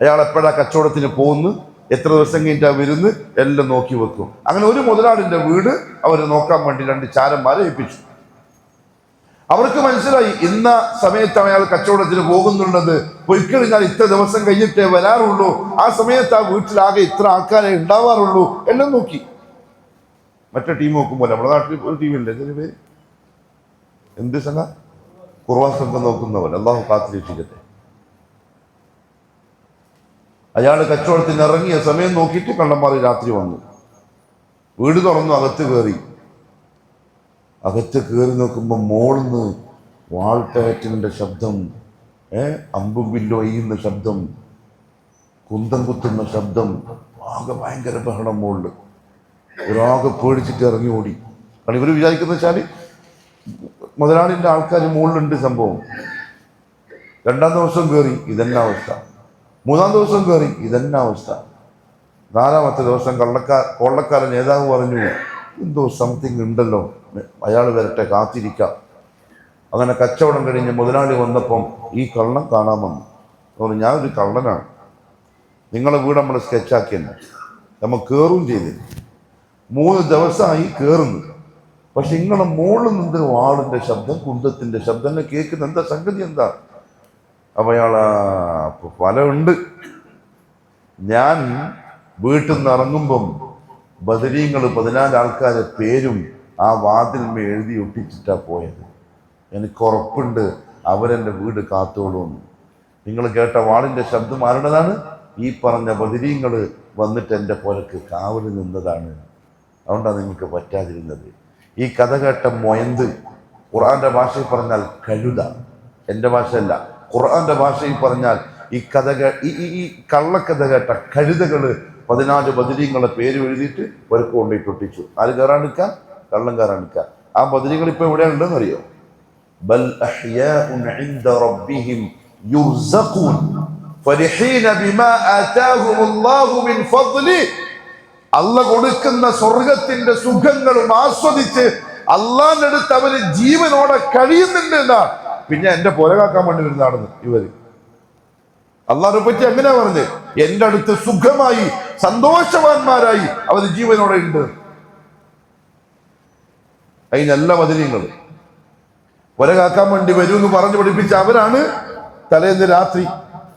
അയാൾ എപ്പോഴാ കച്ചവടത്തിന് പോകുന്നു, എത്ര ദിവസം കഴിഞ്ഞാൽ വരുന്ന്, എല്ലാം നോക്കി വെക്കും. അങ്ങനെ ഒരു മുതലാളിന്റെ വീട് അവർ നോക്കാൻ വേണ്ടി 2 ചാരന്മാരെ ഏൽപ്പിച്ചു. അവർക്ക് മനസ്സിലായി ഇന്ന സമയത്താണ് അയാൾ കച്ചവടത്തിന് പോകുന്നുള്ളത്, പൊയ്ക്കഴിഞ്ഞാൽ ഇത്ര ദിവസം കഴിഞ്ഞിട്ടേ വരാറുള്ളൂ, ആ സമയത്ത് ആ വീട്ടിലാകെ ഇത്ര ആൾക്കാരെ ഉണ്ടാവാറുള്ളൂ, എല്ലാം നോക്കി. മറ്റേ ടീം നോക്കുമ്പോൾ നമ്മുടെ നാട്ടിൽ ഒരു ടീമില്ലേ, ഇതിന് പേര് എന്ത് സംഘം? ഖുർആൻ സംഘം നോക്കുന്നവൻ. അള്ളാഹു കാത്തിരക്ഷിക്കട്ടെ. അയാൾ കച്ചവടത്തിന് ഇറങ്ങിയ സമയം നോക്കിയിട്ട് കള്ളന്മാർ രാത്രി വന്നു, വീട് തുറന്നു, അകത്ത് കയറി നോക്കുമ്പോൾ മോളിന്ന് വാൾട്ടേറ്റിൻ്റെ ശബ്ദം, അമ്പും വില്ലും ഒയ്യുന്ന ശബ്ദം, കുന്തം കുത്തുന്ന ശബ്ദം, ആകെ ഭയങ്കര ബഹളം മുകളിൽ. ഒരാകെ പേടിച്ചിട്ട് ഇറങ്ങി ഓടി. കാരണം ഇവർ വിചാരിക്കുന്ന വെച്ചാൽ മുതലാളിൻ്റെ ആൾക്കാർ മുകളിലുണ്ട് സംഭവം. 2ാം ദിവസം കയറി, ഇതന്നെ അവസ്ഥ. 3ാം ദിവസം കയറി, ഇതന്നെ അവസ്ഥ. 4ാമത്തെ ദിവസം കൊള്ളക്കാരൻ നേതാവ് പറഞ്ഞു, എന്തോ സംതിങ് ഉണ്ടല്ലോ, അയാൾ വരട്ടെ, കാത്തിരിക്കാം. അങ്ങനെ കച്ചവടം കഴിഞ്ഞ് മുതലാളി വന്നപ്പം ഈ കള്ളൻ കാണാൻ വന്നു. പറഞ്ഞു, ഞാനൊരു കള്ളനാണ്, നിങ്ങളെ വീട് നമ്മൾ സ്കെച്ചാക്കിയെന്നെ, നമ്മൾ കയറും ചെയ്തില്ല. 3 ദിവസമായി കയറുന്നു. പക്ഷെ നിങ്ങളെ മുകളിൽ നിന്ന് വാളിൻ്റെ ശബ്ദം, കുന്തത്തിൻ്റെ ശബ്ദം എന്നെ കേൾക്കുന്ന, എന്താ സംഗതി എന്താ? അപ്പം അയാൾ ഫലമുണ്ട്. ഞാൻ വീട്ടിൽ നിന്ന് ഇറങ്ങുമ്പം ബദരീങ്ങൾ 14 ആൾക്കാരെ പേരും ആ വാതിൽമേ എഴുതി ഒട്ടിച്ചിട്ടാണ് പോയത്. എനിക്ക് ഉറപ്പുണ്ട് അവരെൻ്റെ വീട് കാത്തോളൂന്ന്. നിങ്ങൾ കേട്ട വാളിൻ്റെ ശബ്ദം ആരുടേതാണ്? ഈ പറഞ്ഞ ബദരീങ്ങൾ വന്നിട്ട് എൻ്റെ പുരക്ക് കാവൽ നിന്നതാണ്. അതുകൊണ്ടാണ് നിങ്ങൾക്ക് പറ്റാതിരുന്നത്. ഈ കഥ കേട്ട മൊയന്ത്, ഖുർആന്റെ ഭാഷയിൽ പറഞ്ഞാൽ കഴുത, എൻ്റെ ഭാഷയല്ല, ഖുർആന്റെ ഭാഷയിൽ പറഞ്ഞാൽ ഈ കള്ളക്കഥ കേട്ട കഴുതകൾ 14 ബദരീങ്ങളെ പേര് എഴുതിയിട്ട് പുരക്ക് കൊണ്ടിട്ട് ഒട്ടിച്ചു. ആര് കയറാൻ നിൽക്കാൻ? കള്ളം കയറാൻ നിൽക്കാൻ. ആ ബദരീങ്ങൾ ഇപ്പൊ എവിടെ ഉണ്ടെന്ന് അറിയോ? ബൽ അഹ്യാഉൻ ഇൻദ റബ്ബിഹിം യുർസഖൂൻ ഫരിഹീന ബിമാ ആതാഹുമുല്ലാഹു മിൻ ഫദ്ലി. അല്ലാഹ് കൊടുക്കുന്ന സ്വർഗത്തിന്റെ സുഖങ്ങളും ആസ്വദിച്ച് അള്ളാഹിന്റെ അടുത്ത് അവര് ജീവനോടെ കഴിയുന്നുണ്ട് എന്നാ. പിന്നെ എന്റെ പുരകാക്കാൻ വേണ്ടി വരുന്നതാണെന്ന് ഇവര്. അള്ളാഹിനെ പറ്റി എങ്ങനെയാ പറഞ്ഞത്? എന്റെ അടുത്ത് സുഖമായി സന്തോഷവാന്മാരായി അവർ ജീവനോടെ ഉണ്ട്. അതിനല്ല ബദരീങ്ങൾ പുരകാക്കാൻ വേണ്ടി വരൂ എന്ന് പറഞ്ഞു പഠിപ്പിച്ച അവരാണ്. തലേന്ന് രാത്രി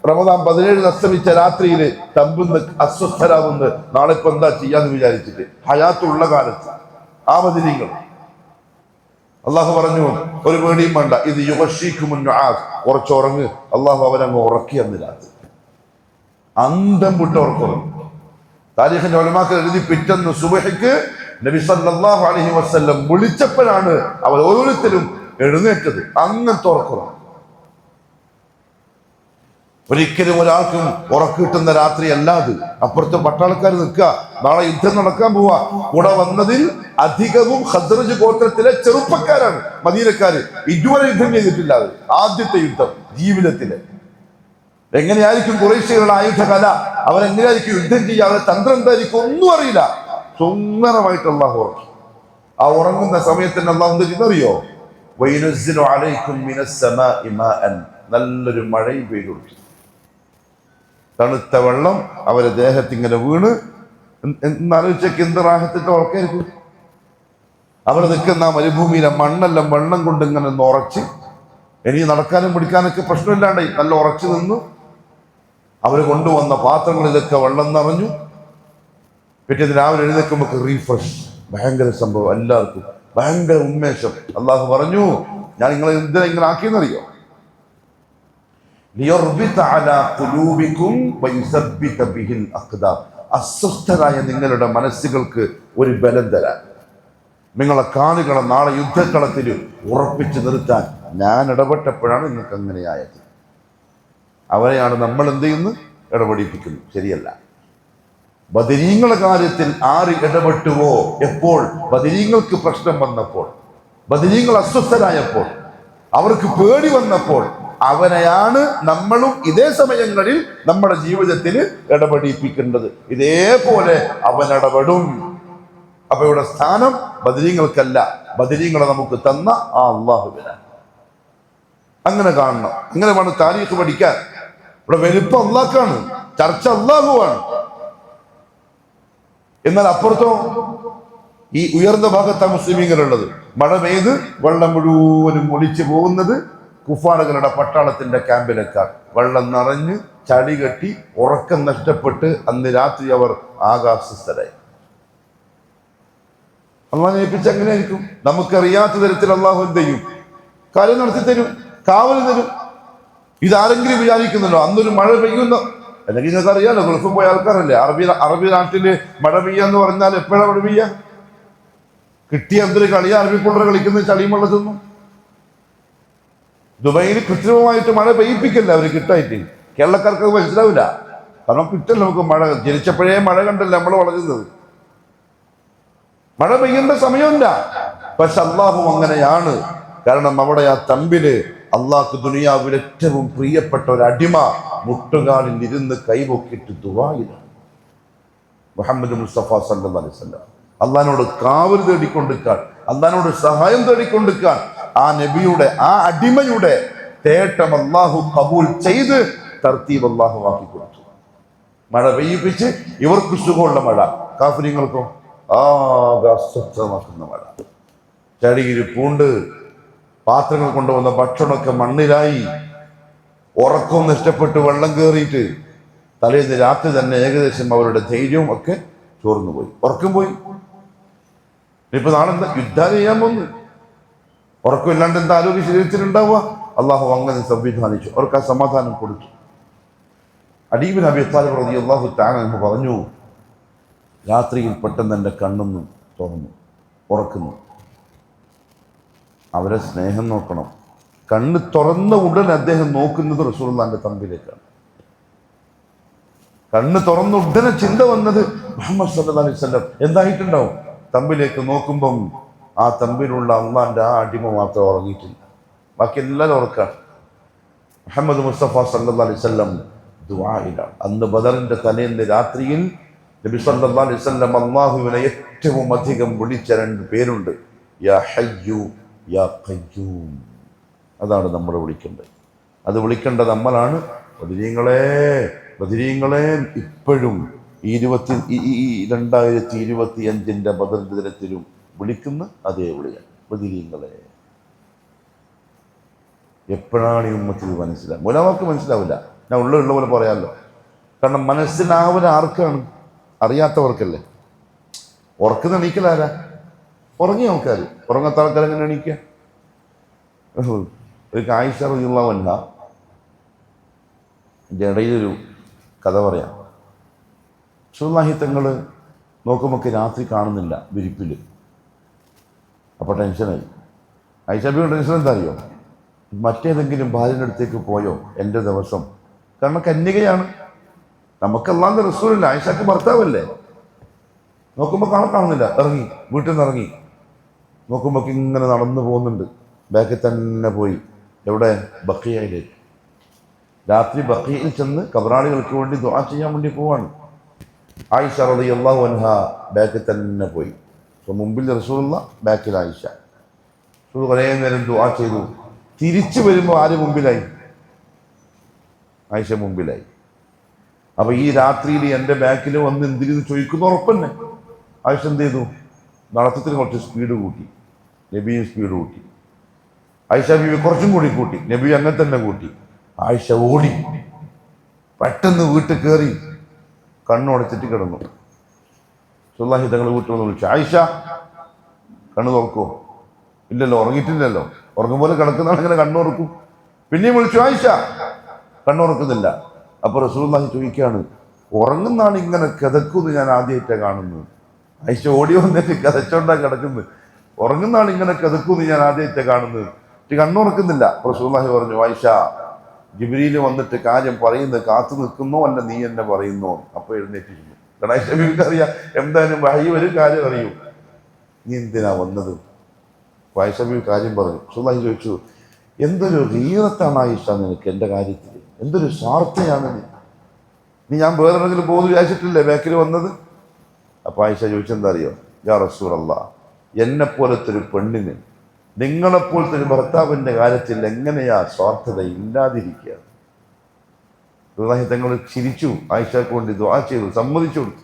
റമദാൻ 17 അസ്തമിച്ച രാത്രിയിൽ തമ്പുന്ന് അസ്വസ്ഥരാകുന്നത്, നാളെ ഇപ്പൊ എന്താ ചെയ്യാന്ന് വിചാരിച്ചിട്ട് ഹയാത്തുള്ള കാലത്ത് ആ ബദരീങ്ങൾ. അള്ളാഹു പറഞ്ഞു, ഒരു പേടിയും വേണ്ട, ഇത് കുറച്ചുറങ്ങ്. അള്ളാഹു അവരങ്ങ് ഉറക്കി അന്ന് രാത്രി, അന്തം വിട്ട് ഉറക്കുറങ്ങും. താരീഖിന്റെ ഉലമാക്കൾ എഴുതി, പിറ്റന്ന് സുബഹിക്ക് നബി സല്ലല്ലാഹു അലൈഹി വസല്ലം വിളിച്ചപ്പോഴാണ് അവർ ഓരോരുത്തരും എഴുന്നേറ്റത്. അങ്ങനത്തെ ഉറക്കുറങ്ങും. ഒരിക്കലും ഒരാൾക്കും ഉറക്കിട്ടുന്ന രാത്രി അല്ലാതെ. അപ്പുറത്ത് പട്ടാളക്കാർ നിൽക്കുക, നാളെ യുദ്ധം നടക്കാൻ പോവാ. കൂടെ വന്നതിൽ അധികവും ഖസ്റജ് ഗോത്രത്തിലെ ചെറുപ്പക്കാരാണ്, മദീനക്കാര്. ഇതുവരെ യുദ്ധം ചെയ്തിട്ടില്ല. ആദ്യത്തെ യുദ്ധം ജീവിതത്തില്. എങ്ങനെയായിരിക്കും ഖുറൈശികളുടെ ആയുധകല, അവരെങ്ങനെയായിരിക്കും യുദ്ധം ചെയ്യുക, അവരുടെ തന്ത്രം എന്തായിരിക്കും ഒന്നും അറിയില്ല. സുന്ദരമായിട്ട് അള്ളാഹു ഉറക്കി. ആ ഉറങ്ങുന്ന സമയത്തിന് അള്ളാഹു എന്താ ചെയ്യുന്നറിയോ? വയനുസ്സിലു അലൈക്കും മിനസ് സമാഇ മാഅൻ, നല്ലൊരു മഴയും പെയ്തു കൊടുക്കും. തണുത്ത വെള്ളം അവരെ ദേഹത്തിങ്ങനെ വീണ്. എന്നാലോചിച്ചേക്ക് എന്ത് റാഹത്തിന്റെ ഉറക്കായിരിക്കും. അവർ നിൽക്കുന്ന മരുഭൂമിയിലെ മണ്ണെല്ലാം വെള്ളം കൊണ്ട് ഇങ്ങനെ ഉറച്ച്, ഇനി നടക്കാനും പിടിക്കാനൊക്കെ പ്രശ്നമില്ലാണ്ടായി നല്ല ഉറച്ചു നിന്നു. അവർ കൊണ്ടുവന്ന പാത്രങ്ങളിലൊക്കെ വെള്ളം നിറഞ്ഞു. പിറ്റേന്ന് രാവിലെ എഴുന്നേൽക്കുമ്പോൾ റീഫ്രഷ്, ഭയങ്കര സംഭവം, എല്ലാവർക്കും ഭയങ്കര ഉന്മേഷം. അള്ളാഹു പറഞ്ഞു, ഞാൻ നിങ്ങളെ എന്തിനാ ഇങ്ങനെ ആക്കിയെന്നറിയോ? അസ്വസ്ഥരായ നിങ്ങളുടെ മനസ്സുകൾക്ക് ഒരു ബലം തരാൻ, നിങ്ങളെ കാലുകളെ നാളെ യുദ്ധക്കളത്തിൽ ഉറപ്പിച്ചു നിർത്താൻ ഞാൻ ഇടപെട്ടപ്പോഴാണ് നിങ്ങൾക്ക് അങ്ങനെയായത്. അവരെയാണ് നമ്മൾ എന്ത് ചെയ്യുന്നു? ഇടപെടിപ്പിക്കുന്നു. ശരിയല്ല. ബദരീങ്ങളുടെ കാര്യത്തിൽ ആര് ഇടപെട്ടുവോ, എപ്പോൾ ബദരീങ്ങൾക്ക് പ്രശ്നം വന്നപ്പോൾ, ബദരീങ്ങൾ അസ്വസ്ഥരായപ്പോൾ, അവർക്ക് പേടി വന്നപ്പോൾ, അവനെയാണ് നമ്മളും ഇതേ സമയങ്ങളിൽ നമ്മുടെ ജീവിതത്തിൽ ഇടപെടിപ്പിക്കേണ്ടത്. ഇതേപോലെ അവൻ ഇടപെടും. അപ്പൊ ഇവിടെ സ്ഥാനം ബദരീങ്ങൾക്കല്ല, ബദരീങ്ങളെ നമുക്ക് തന്ന ആ അള്ളാഹുവിനാണ്. അങ്ങനെ കാണണം. അങ്ങനെ വേണം താരീഖ് പഠിക്കാൻ. ഇവിടെ വലിപ്പം അള്ളാഹ്ക്കാണ്, ചർച്ച അള്ളാഹുവാണ്. എന്നാൽ അപ്പുറത്തോ ഈ ഉയർന്ന ഭാഗത്താണ് മുസ്ലിമീങ്ങളുള്ളത്. മഴ പെയ്ത് വെള്ളം മുഴുവനും ഒലിച്ചു പോകുന്നത് കുഫാറുകളുടെ പട്ടാളത്തിന്റെ ക്യാമ്പിലേക്കാൾ. വെള്ളം നിറഞ്ഞ് ചളി കെട്ടി ഉറക്കം നഷ്ടപ്പെട്ട് അന്ന് രാത്രി അവർ ആകാശസ്ഥരായി. അള്ളാഹ് ഏൽപ്പിച്ച് എങ്ങനെയായിരിക്കും? നമുക്കറിയാത്ത തരത്തിൽ അള്ളാഹു എന്ത് ചെയ്യും? കാര്യം നടത്തി തരും, കാവൽ തരും. ഇതാരെങ്കിലും വിചാരിക്കുന്നുണ്ടോ അന്നൊരു മഴ പെയ്യുന്ന? അല്ലെങ്കിൽ നിങ്ങൾക്ക് അറിയാലോ, ഗൾഫിൽ പോയ ആൾക്കാരല്ലേ, അറബി നാട്ടില് മഴ പെയ്യാന്ന് പറഞ്ഞാൽ എപ്പോഴാണ് മഴ പെയ്യ? കിട്ടിയ എന്തൊരു കളിയാ അറബി പിള്ളേർ കളിക്കുന്നത്, ചളിയും വെള്ളത്തൊന്നും. ദുബൈയിൽ കൃത്രിമമായിട്ട് മഴ പെയ്യിപ്പിക്കല്ല അവർ കിട്ടായിട്ട്. കേരളക്കാർക്ക് മനസ്സിലാവില്ല. കാരണം കിട്ടല്ല നമുക്ക് മഴ. ജനിച്ചപ്പോഴേ മഴ കണ്ടല്ലേ നമ്മൾ വളരുന്നത്. മഴ പെയ്യേണ്ട സമയമില്ല. പക്ഷെ അള്ളാഹു അങ്ങനെയാണ്. കാരണം അവിടെ ആ തമ്പില് അള്ളാഹ്ക്ക് ദുനിയാവിൽ ഏറ്റവും പ്രിയപ്പെട്ട ഒരു അടിമ മുട്ടുകാലിൽ ഇരുന്ന് കൈപൊക്കിട്ട് ദുആയിലാണ്. മുഹമ്മദ് മുസ്തഫ സല്ലല്ലാഹു അലൈഹി വസല്ലം. അള്ളഹാനോട് കാവൽ തേടിക്കൊണ്ടിരിക്കാൻ, അള്ളഹാനോട് സഹായം തേടിക്കൊണ്ടിരിക്കാൻ ആ നബിയുടെ ആ അടിമയുടെ തേട്ടം അള്ളാഹു കബൂൽ ചെയ്ത് തർത്തീബ് അള്ളാഹു ആക്കി കൊടുത്തു. മഴ പെയ്യിപ്പിച്ച് ഇവർക്ക് സുഖമുള്ള മഴ, കാഫിര്യങ്ങൾക്കോ ആകെ അസ്വസ്ഥമാക്കുന്ന മഴ. ചടിയിൽ പൂണ്ട് പാത്രങ്ങൾ കൊണ്ടുവന്ന ഭക്ഷണമൊക്കെ മണ്ണിലായി, ഉറക്കവും നഷ്ടപ്പെട്ട് വെള്ളം കയറിയിട്ട് തലേന്ന് രാത്രി തന്നെ ഏകദേശം അവരുടെ ധൈര്യവും ഒക്കെ ചോർന്നു പോയി, ഉറക്കം പോയി. ഇപ്പൊ നാളെന്താ യുദ്ധം ചെയ്യാൻ പോകുന്നു, ഉറക്കമില്ലാണ്ട് എന്താ ആരോഗ്യ ശരീരത്തിലുണ്ടാവുക? അള്ളാഹു അങ്ങനെ സംവിധാനിച്ചു, അവർക്ക് ആ സമാധാനം കൊടുത്തു. അലി ഇബ്നു അബീ ത്വാലിബ് റളിയല്ലാഹു തആല അൻഹു പറഞ്ഞു, രാത്രിയിൽ പെട്ടെന്ന് എൻ്റെ കണ്ണൊന്ന് തുറന്നു, ഉറക്കുന്നു. അവരെ സ്നേഹം നോക്കണം. കണ്ണ് തുറന്ന ഉടൻ അദ്ദേഹം നോക്കുന്നത് റസൂലുള്ളാഹിന്റെ തമ്പിലേക്കാണ്. കണ്ണ് തുറന്ന ഉടനെ ചിന്ത വന്നത് മുഹമ്മദ് സല്ലല്ലാഹു അലൈഹി വസല്ലം. എന്തായിട്ടുണ്ടാവും? തമ്പിലേക്ക് നോക്കുമ്പം ആ തമ്പിലുള്ള അള്ളാന്റെ ആ അടിമ മാത്രം ഉറങ്ങിയിട്ടില്ല, ബാക്കി എല്ലാവരും ഉറക്കാണ്. മുഹമ്മദ് മുസ്തഫ സല്ലല്ലാഹു അലൈഹി വസല്ലം ദുആയിലാണ്. അന്ന് ബദറിന്റെ തലേന്ന് രാത്രിയിൽ നബി സല്ലല്ലാഹു അലൈഹി വസല്ലം അല്ലാഹുവിനെ ഏറ്റവും അധികം വിളിച്ച 2 പേരുണ്ട്, യാ ഹയ്യു യാ ഖയ്യൂം. അതാണ് നമ്മൾ വിളിക്കേണ്ടത്. അത് വിളിക്കേണ്ടത് നമ്മളാണ്. ബദരീങ്ങളെ ഇപ്പോഴും ഈ 2025 ബദർ ദിനത്തിലും വിളിക്കുന്ന അതേ വിളിയാണ്, ബദരീങ്ങളെ. എപ്പോഴാണ് ഈ ഉമ്മത്തിന് മനസ്സിലാവും? ഒരാൾക്ക് മനസ്സിലാവില്ല, ഞാൻ ഉള്ള പോലെ പറയാമല്ലോ. കാരണം മനസ്സിലാവൽ ആർക്കാണ്? അറിയാത്തവർക്കല്ലേ. ഉറക്കുന്ന എണീക്കലാരാ? ഉറങ്ങിയ ആൾക്കാർ. ഉറങ്ങാത്ത ആൾക്കാർ എങ്ങനെ എണീക്കുക? ഒരു ആയിഷ റളിയല്ലാഹു അൻഹ ഇടയിലൊരു കഥ പറയാം. റസൂലുള്ളാഹി തങ്ങൾ നോക്കുമ്പോൾ രാത്രി കാണുന്നില്ല വിരിപ്പിൽ. അപ്പോൾ ടെൻഷനായി. ആയിഷ ബീവിയുടെ ടെൻഷൻ എന്താ അറിയോ? മറ്റേതെങ്കിലും ഭാര്യൻ്റെ അടുത്തേക്ക് പോയോ എൻ്റെ ദിവസം? കാരണം കന്യകയാണ്, നമുക്ക് അല്ലാഹുവിന്റെ റസൂലല്ല, ആയിഷക്ക് ഭർത്താവല്ലേ. നോക്കുമ്പോൾ കാണുന്നില്ല. ഇറങ്ങി, വീട്ടിൽ നിന്ന് ഇറങ്ങി നോക്കുമ്പോൾ ഇങ്ങനെ നടന്നു പോകുന്നുണ്ട്. ബാക്കിൽ തന്നെ പോയി. എവിടെ? ബഖീഅയിലേക്ക്. രാത്രി ബഖീയിൽ ചെന്ന് കബറാളികൾക്ക് വേണ്ടി ദുആ ചെയ്യാൻ വേണ്ടി പോവാണ്. ആയിഷ റളിയല്ലാഹു അൻഹ ബാക്കിൽ തന്നെ പോയി. മുമ്പിൽ റസൂലുള്ള, ബാക്കിൽ ആയിഷ. റസൂൽ കുറേ നേരം ദുആ ചെയ്തു. തിരിച്ചു വരുമ്പോൾ ആര് മുമ്പിലായി? ആയിഷ മുമ്പിലായി. അപ്പൊ ഈ രാത്രിയിൽ എൻ്റെ ബാക്കിൽ വന്ന് എന്തിനു ചോദിക്കുന്ന ഉറപ്പന്നെ. ആയിഷ എന്ത് ചെയ്തു? നടത്തത്തിന് കുറച്ച് സ്പീഡ് കൂട്ടി, നബിയും സ്പീഡ് കൂട്ടി. ആയിഷ ബീവി കുറച്ചും കൂടി കൂട്ടി, നബി അങ്ങനെ തന്നെ കൂട്ടി. ആയിഷ ഓടി പെട്ടെന്ന് വീട്ടിൽ കയറി കണ്ണുടച്ചിട്ട് കിടന്നു. റസൂലുള്ളാഹി തങ്ങൾ വീട്ടിൽ വന്ന് വിളിച്ചു, ആയിഷ കണ്ണു തുറക്കുമോ? ഇല്ലല്ലോ, ഉറങ്ങിയിട്ടില്ലല്ലോ. ഉറങ്ങും പോലെ കിടക്കുന്നതാണ്, ഇങ്ങനെ കണ്ണുറക്കും. പിന്നെയും വിളിച്ചു, ആയിഷ. കണ്ണുറക്കുന്നില്ല. അപ്പൊ റസൂലുള്ളാഹി ചോദിക്കുകയാണ്, ഉറങ്ങുന്നാണ് ഇങ്ങനെ കിതക്കുമെന്ന് ഞാൻ ആദ്യമായിട്ടാണ് കാണുന്നത്. ആയിഷ ഓടി വന്നിട്ട് കിതച്ചോണ്ടാ കിടക്കുന്നത്. ഉറങ്ങുന്നാണ് ഇങ്ങനെ കിതക്കുമെന്ന് ഞാൻ ആദ്യമായിട്ടാണ് കാണുന്നത്. കണ്ണുറക്കുന്നില്ല. റസൂലുള്ളാഹി പറഞ്ഞു, ആയിഷ ജിബ്രീൽ വന്നിട്ട് കാര്യം പറയുന്നത് കാത്തു നിൽക്കുന്നോ അല്ല നീ എന്നെ പറയുന്നോ? അപ്പൊ എഴുന്നേറ്റിരുന്നു. കാരണം ആയിഷ ബീവിക്ക് അറിയാം എന്തായാലും വഹി ഒരു കാര്യം അറിയൂ, നീ എന്തിനാ വന്നത്? ആയിഷ ബീവി കാര്യം പറഞ്ഞു. റസൂലുള്ളാഹി ചോദിച്ചു, എന്തൊരു ഗീറത്താണ് ആയിഷ നിനക്ക് എൻ്റെ കാര്യത്തിൽ, എന്തൊരു സ്വാർത്ഥയാണ് നീ ഞാൻ വേറെന്തെങ്കിലും പോകുന്നു വിചാരിച്ചിട്ടില്ലേ ബാക്കിൽ വന്നത്? അപ്പൊ ആയിഷ ചോദിച്ചെന്താ അറിയോ? യാ റസൂലല്ലാഹ്, എന്നെപ്പോലത്തെ ഒരു പെണ്ണിന് നിങ്ങളെപ്പോലത്തെ ഒരു ഭർത്താവിൻ്റെ കാര്യത്തിൽ എങ്ങനെയാ സ്വാർത്ഥത ഇല്ലാതിരിക്കുക? റസൂലുള്ളാഹി തങ്ങൾ ചിരിച്ചു, ആയിഷക്ക് വേണ്ടി ദുആ ചെയ്തു, സമ്മതിച്ചു കൊടുത്തു.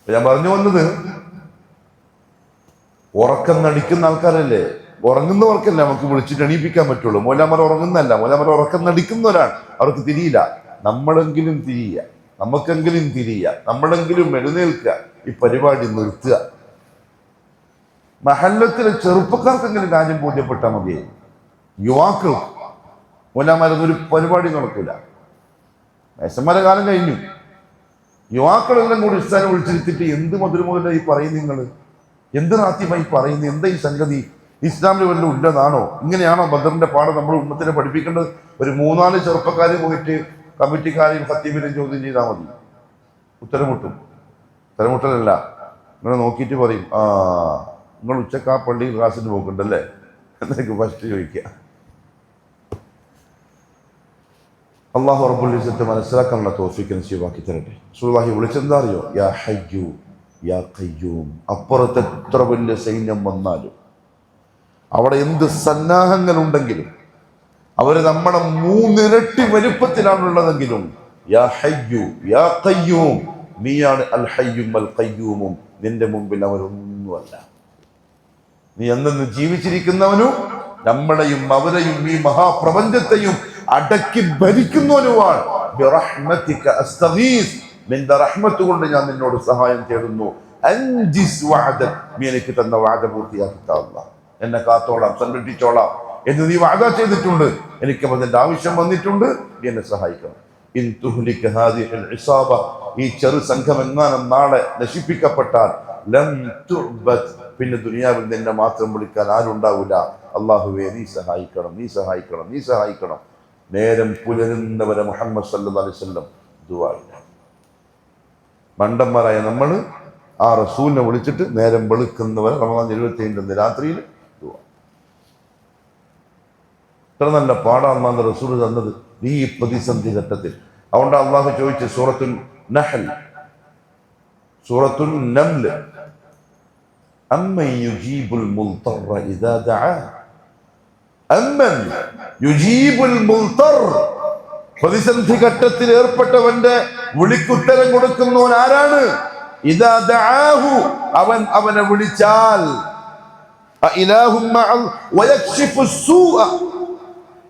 ഞാൻ പറഞ്ഞു വന്നത്, ഉറക്കം നടിക്കുന്ന ആൾക്കാരല്ലേ, ഉറങ്ങുന്നവർക്കല്ലേ നമുക്ക് വിളിച്ചിട്ട് എണീപ്പിക്കാൻ പറ്റുള്ളൂ. മോലാമർ ഉറങ്ങുന്നല്ല, മോലാമർ ഉറക്കം നടിക്കുന്നവരാണ്. അവർക്ക് തിരിയില്ല. നമ്മളെങ്കിലും തിരിയുക, നമുക്കെങ്കിലും തിരിയുക, നമ്മളെങ്കിലും എഴുന്നേൽക്കുക, ഈ പരിപാടി നിർത്തുക. മഹല്ലത്തിലെ ചെറുപ്പക്കാർക്കെങ്കിലും കാര്യം ബോധ്യപ്പെട്ടാൽ മതി. യുവാക്കൾക്ക് മോലാമാരൊന്നും പരിപാടി നടക്കില്ല. വയസ്സന്മാരെ കാലം കഴിഞ്ഞു. യുവാക്കളെല്ലാം കൂടി ഉസ്താദിനെ വിളിച്ചിരുത്തിട്ട് എന്ത് മധുരമോദന ഈ പറയും, നിങ്ങൾ എന്ത് നാത്യമായി പറയുന്നു, എന്താ ഈ സംഗതി? ഇസ്ലാമിൽ വല്ലതും ഉള്ളതാണോ? ഇങ്ങനെയാണോ ബദറിന്റെ പാഠം നമ്മൾ ഉമ്മത്തിനെ പഠിപ്പിക്കേണ്ടത്? ഒരു 3-4 ചെറുപ്പക്കാരെ പോയിട്ട് കമ്മിറ്റിക്കാരെയും ഖത്തീബിനെയും ചോദ്യം ചെയ്താൽ മതി, ഉത്തരമുട്ടും. ഉത്തരമുട്ടലല്ല, നിങ്ങൾ നോക്കിയിട്ട് പറയും, ആ നിങ്ങൾ ഉച്ചക്ക് ആ പള്ളിയിൽ ക്ലാസ്സിന് പോക്കുണ്ടല്ലേ എന്നൊക്കെ ഫസ്റ്റ് ചോദിക്കുക. അള്ളാഹു റബ്ബുൽ ഇസ്സത്ത് മനസ്സിലാക്കാനുള്ള തൗഫീഖ് നസീബാക്കി തരട്ടെ. റസൂലുള്ളാഹി വിളിച്ചെന്താ അറിയോ? യാ ഹയ്യു യാ ഖയ്യൂം. അപ്പുറത്ത് എത്ര വലിയ സൈന്യം വന്നാലും, അവിടെ എന്ത് സന്നാഹങ്ങളുണ്ടെങ്കിലും, അവര് നമ്മളെ 3 ഇരട്ടി വലുപ്പത്തിലാണുള്ളതെങ്കിലും, യാ ഹയ്യു യാ ഖയ്യൂം, നീയാണ് അൽ ഹയ്യും അൽ ഖയ്യൂമും. നിന്റെ മുമ്പിൽ അവരൊന്നുമല്ല. നീ എന്നെന്ന് ജീവിച്ചിരിക്കുന്നവനും നമ്മളെയും അവരെയും ഈ മഹാപ്രപഞ്ചത്തെയും അടക്കി ഭരിക്കുന്നവനുമാണ്. ബിറഹ്മതിക അസ്തഗീസ്, നിന്റെ റഹ്മത്ത് കൊണ്ട് ഞാൻ നിന്നോട് സഹായം തേടുന്നു. അൻജിസ് വഅദക്, നീ എനിക്ക് തന്ന വാദ പൂർത്തിയാക്കി അല്ലാഹ്. എന്നെ കാത്തോളാം, സംരക്ഷിച്ചോളാം എന്ന് നീ വാദ ചെയ്തിട്ടുണ്ട്. എനിക്ക് അതിന്റെ ആവശ്യം വന്നിട്ടുണ്ട്, നീ എന്നെ സഹായിക്കണം. ഇൻ തുഹ്ലിക ഹാദിഹിൽ ഇസാബ, ഈ ചെറു സംഘം എങ്ങാനും നാളെ നശിപ്പിക്കപ്പെട്ടാൽ, ലം തുഅബദ്, പിന്നെ ദുനിയാവിൽ നിന്നെ മാത്രം വിളിക്കാൻ ആരുണ്ടാവില്ല. അല്ലാഹുവേ നീ സഹായിക്കണം, നീ സഹായിക്കണം, നീ സഹായിക്കണം. നേരം പുലരുന്നവരെ മുഹമ്മദ് സല്ലല്ലാഹു അലൈഹി വസല്ലം ദുആയില്ല. മണ്ടന്മാരായ നമ്മൾ ആ റസൂലിനെ വിളിച്ചിട്ട് നേരം വെളുക്കുന്നവരെ റമദാൻ 25 രാത്രിയിൽ ദുആ. ഇത്ര നല്ല പാടാണ് റസൂൽ തന്നത് ഈ പ്രതിസന്ധി ഘട്ടത്തിൽ. അതുകൊണ്ട് അള്ളാഹു ചോദിച്ചു സൂറത്തുൽ നഹൽ, സൂറത്തുൽ നംൽ, അമ്മൻ യുജീബുൽ മുൽതറ ഇദാ ദഅ, അമ്മൻ യുജീബുൽ മുൽതർ, പ്രതിസന്ധി ഘട്ടത്തിൽ ഏർപ്പെട്ടവന്റെ വിളിക്കുത്തരം കൊടുക്കുന്നവൻ ആരാണ്? ഇദാ ദഅാഹു, അവനെ വിളിച്ചാൽ, അഇലാഹും മഅൽ വയക്ഷിഫു സൂഅ,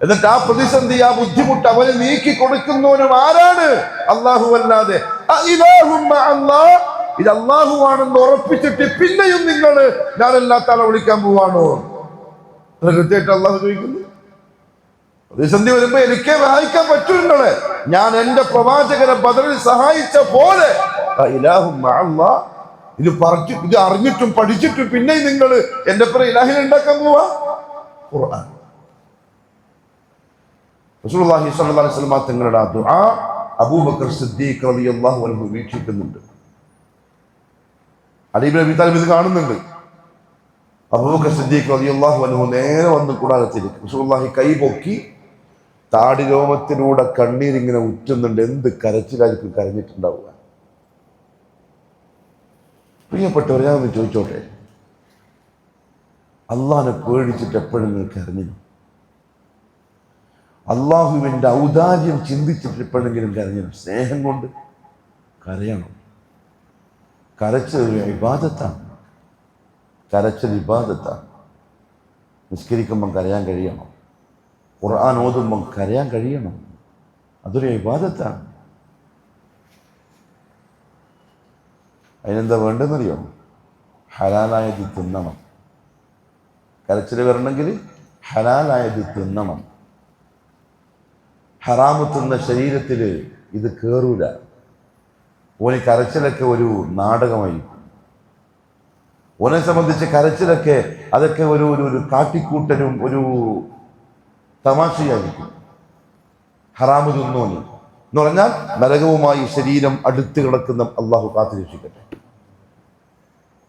എന്നിട്ട് ആ പ്രതിസന്ധി, ആ ബുദ്ധിമുട്ട് അവന് നീക്കി കൊടുക്കുന്നവനും ആരാണ്? അല്ലാഹു അല്ലാതെ. അഇലാഹും മഅല്ലാഹ്, ഇത് അല്ലാഹുവാണെന്ന് ഉറപ്പിച്ചിട്ട് പിന്നെയും നിങ്ങൾ ഞാനല്ലാത്ത ആളെ വിളിക്കാൻ പോവാണോ? കൃത്യമായിട്ട് അല്ലാഹു ചോദിക്കുന്നു. പ്രതിസന്ധി വരുമ്പോ എനിക്കേ സഹായിക്കാൻ പറ്റൂ നിങ്ങളെ. ഞാൻ എന്റെ പ്രവാചകനെ ബദറിൽ സഹായിച്ച പോലെ ഇത് അറിഞ്ഞിട്ടും പഠിച്ചിട്ടും പിന്നെ നിങ്ങൾ എന്റെ പുറ ഇലാഹിനെ ഉണ്ടാക്കാൻ പോവാ. ഖുർആൻ റസൂലുള്ളാഹി സ്വല്ലല്ലാഹു അലൈഹി വസല്ലം തങ്ങളുടെ ആ ദുആ അബൂബക്കർ സിദ്ദീഖ് റളിയല്ലാഹു അൻഹു വീക്ഷിക്കുന്നുണ്ട്. അലി ഇബ്നു അബീ താലിബ് ഇത് കാണുന്നുണ്ട്. അബൂബക്കർ സിദ്ദീഖ് റളിയല്ലാഹു അൻഹു നേരെ വന്ന് കൂടാരത്തിലേക്ക് റസൂലുള്ളാഹി കൈ പൊക്കി താടി രോമത്തിലൂടെ കണ്ണീരിങ്ങനെ ഉറ്റുന്നുണ്ട്. എന്ത് കരച്ചിലായിരിക്കും കരഞ്ഞിട്ടുണ്ടാവുക. പ്രിയപ്പെട്ടവർ, ഞാൻ ഒന്ന് ചോദിച്ചോട്ടെ, അള്ളാഹിനെ പേടിച്ചിട്ട് എപ്പോഴും നിങ്ങൾ കരഞ്ഞു? അള്ളാഹുവിൻ്റെ ഔദാര്യം ചിന്തിച്ചിട്ട് എപ്പോഴെങ്കിലും കരഞ്ഞു? സ്നേഹം കൊണ്ട് കരയണം. കരച്ചത് ഇബാദത്താണ്. കരച്ചൽ ഇബാദത്താണ്. നിസ്കരിക്കുമ്പം കരയാൻ കഴിയണം. ഖുർആൻ ഓതുമ്പം കരയാൻ കഴിയണം. അതൊരു ഇബാദത്താണ്. അതിനെന്താ വേണ്ടെന്നറിയോ? ഹലാലായത് തിന്നണം. കരച്ചിൽ വരണമെങ്കിൽ ഹലാലായത് തിന്നണം. ഹറാമ് തിന്ന ശരീരത്തിൽ ഇത് കയറൂല. ഓന് കരച്ചിലൊക്കെ ഒരു നാടകമായിരിക്കും. ഓനെ സംബന്ധിച്ച് കരച്ചിലൊക്കെ അതൊക്കെ ഒരു കാട്ടിക്കൂട്ടനും ഒരു തമാശയായിരിക്കും. ഹറാമ് തിന്നോന് എന്ന് പറഞ്ഞാൽ നരകവുമായി ശരീരം അടുത്ത് കിടക്കുന്ന അള്ളാഹു കാത്തുരക്ഷിക്കട്ടെ.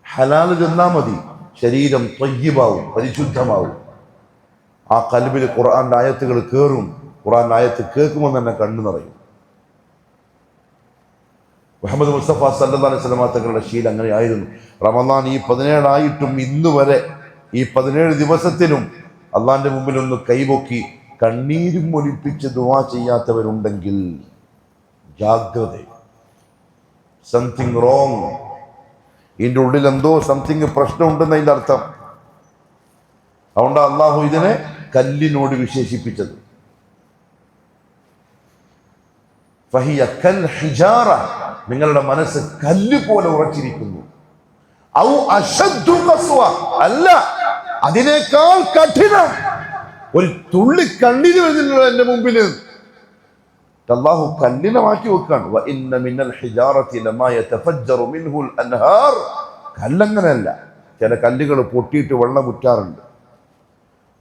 ഹലാല് തിന്നാ മതി, ശരീരം ത്വയ്യിബാവും, പരിശുദ്ധമാവും. ആ ഖൽബിൽ ഖുർആന്റെ ആയത്തുകൾ കയറും. ഖുർആന്റെ ആയത്ത് കേൾക്കുമ്പോൾ തന്നെ കണ്ണു നിറയും. മുഹമ്മദ് മുസ്തഫ സല്ലല്ലാഹു അലൈഹി വസല്ലം തങ്ങളുടെ ശീലം അങ്ങനെയായിരുന്നു. റമദാൻ ഈ 17 ആയിട്ടും ഇന്ന് വരെ ഈ 17 ദിവസത്തിലും അള്ളാന്റെ മുമ്പിൽ ഒന്ന് കൈപൊക്കി കണ്ണീരും ഒലിപ്പിച്ച് ദുആ ചെയ്യാത്തവരുണ്ടെങ്കിൽ ജാഗ്രത. Something wrong. ഇതിൻ്റെ ഉള്ളിൽ എന്തോ സംതിങ് പ്രശ്നമുണ്ടെന്ന് അതിൻ്റെ അർത്ഥം. അതുകൊണ്ട് അള്ളാഹു ഇതിനെ കല്ലിനോട് വിശേഷിപ്പിച്ചത്. ഫഹിയ കൽ ഹിജാറ, നിങ്ങളുടെ മനസ്സ് കല്ല് പോലെ ഉറച്ചിരിക്കുന്നു. ഔ അശദ്ദു ഖസ്വ, അല്ല അതിനേക്കാൾ കഠിനം. ഒരു തുള്ളി കണ്ണീര് വരുന്നില്ല എന്റെ മുമ്പിൽ. അല്ലാഹു കല്ലിനെ മാറ്റി വെക്കാണ്. വ ഇന്ന മിനൽ ഹിജാറതി ലമാ യതഫജ്ജറു മിൻഹുൽ അൻഹാർ. കല്ലങ്ങനല്ല, ചില കല്ലുകൾ പൊട്ടിയിട്ട് വെള്ളം മുറ്റാറുണ്ട്.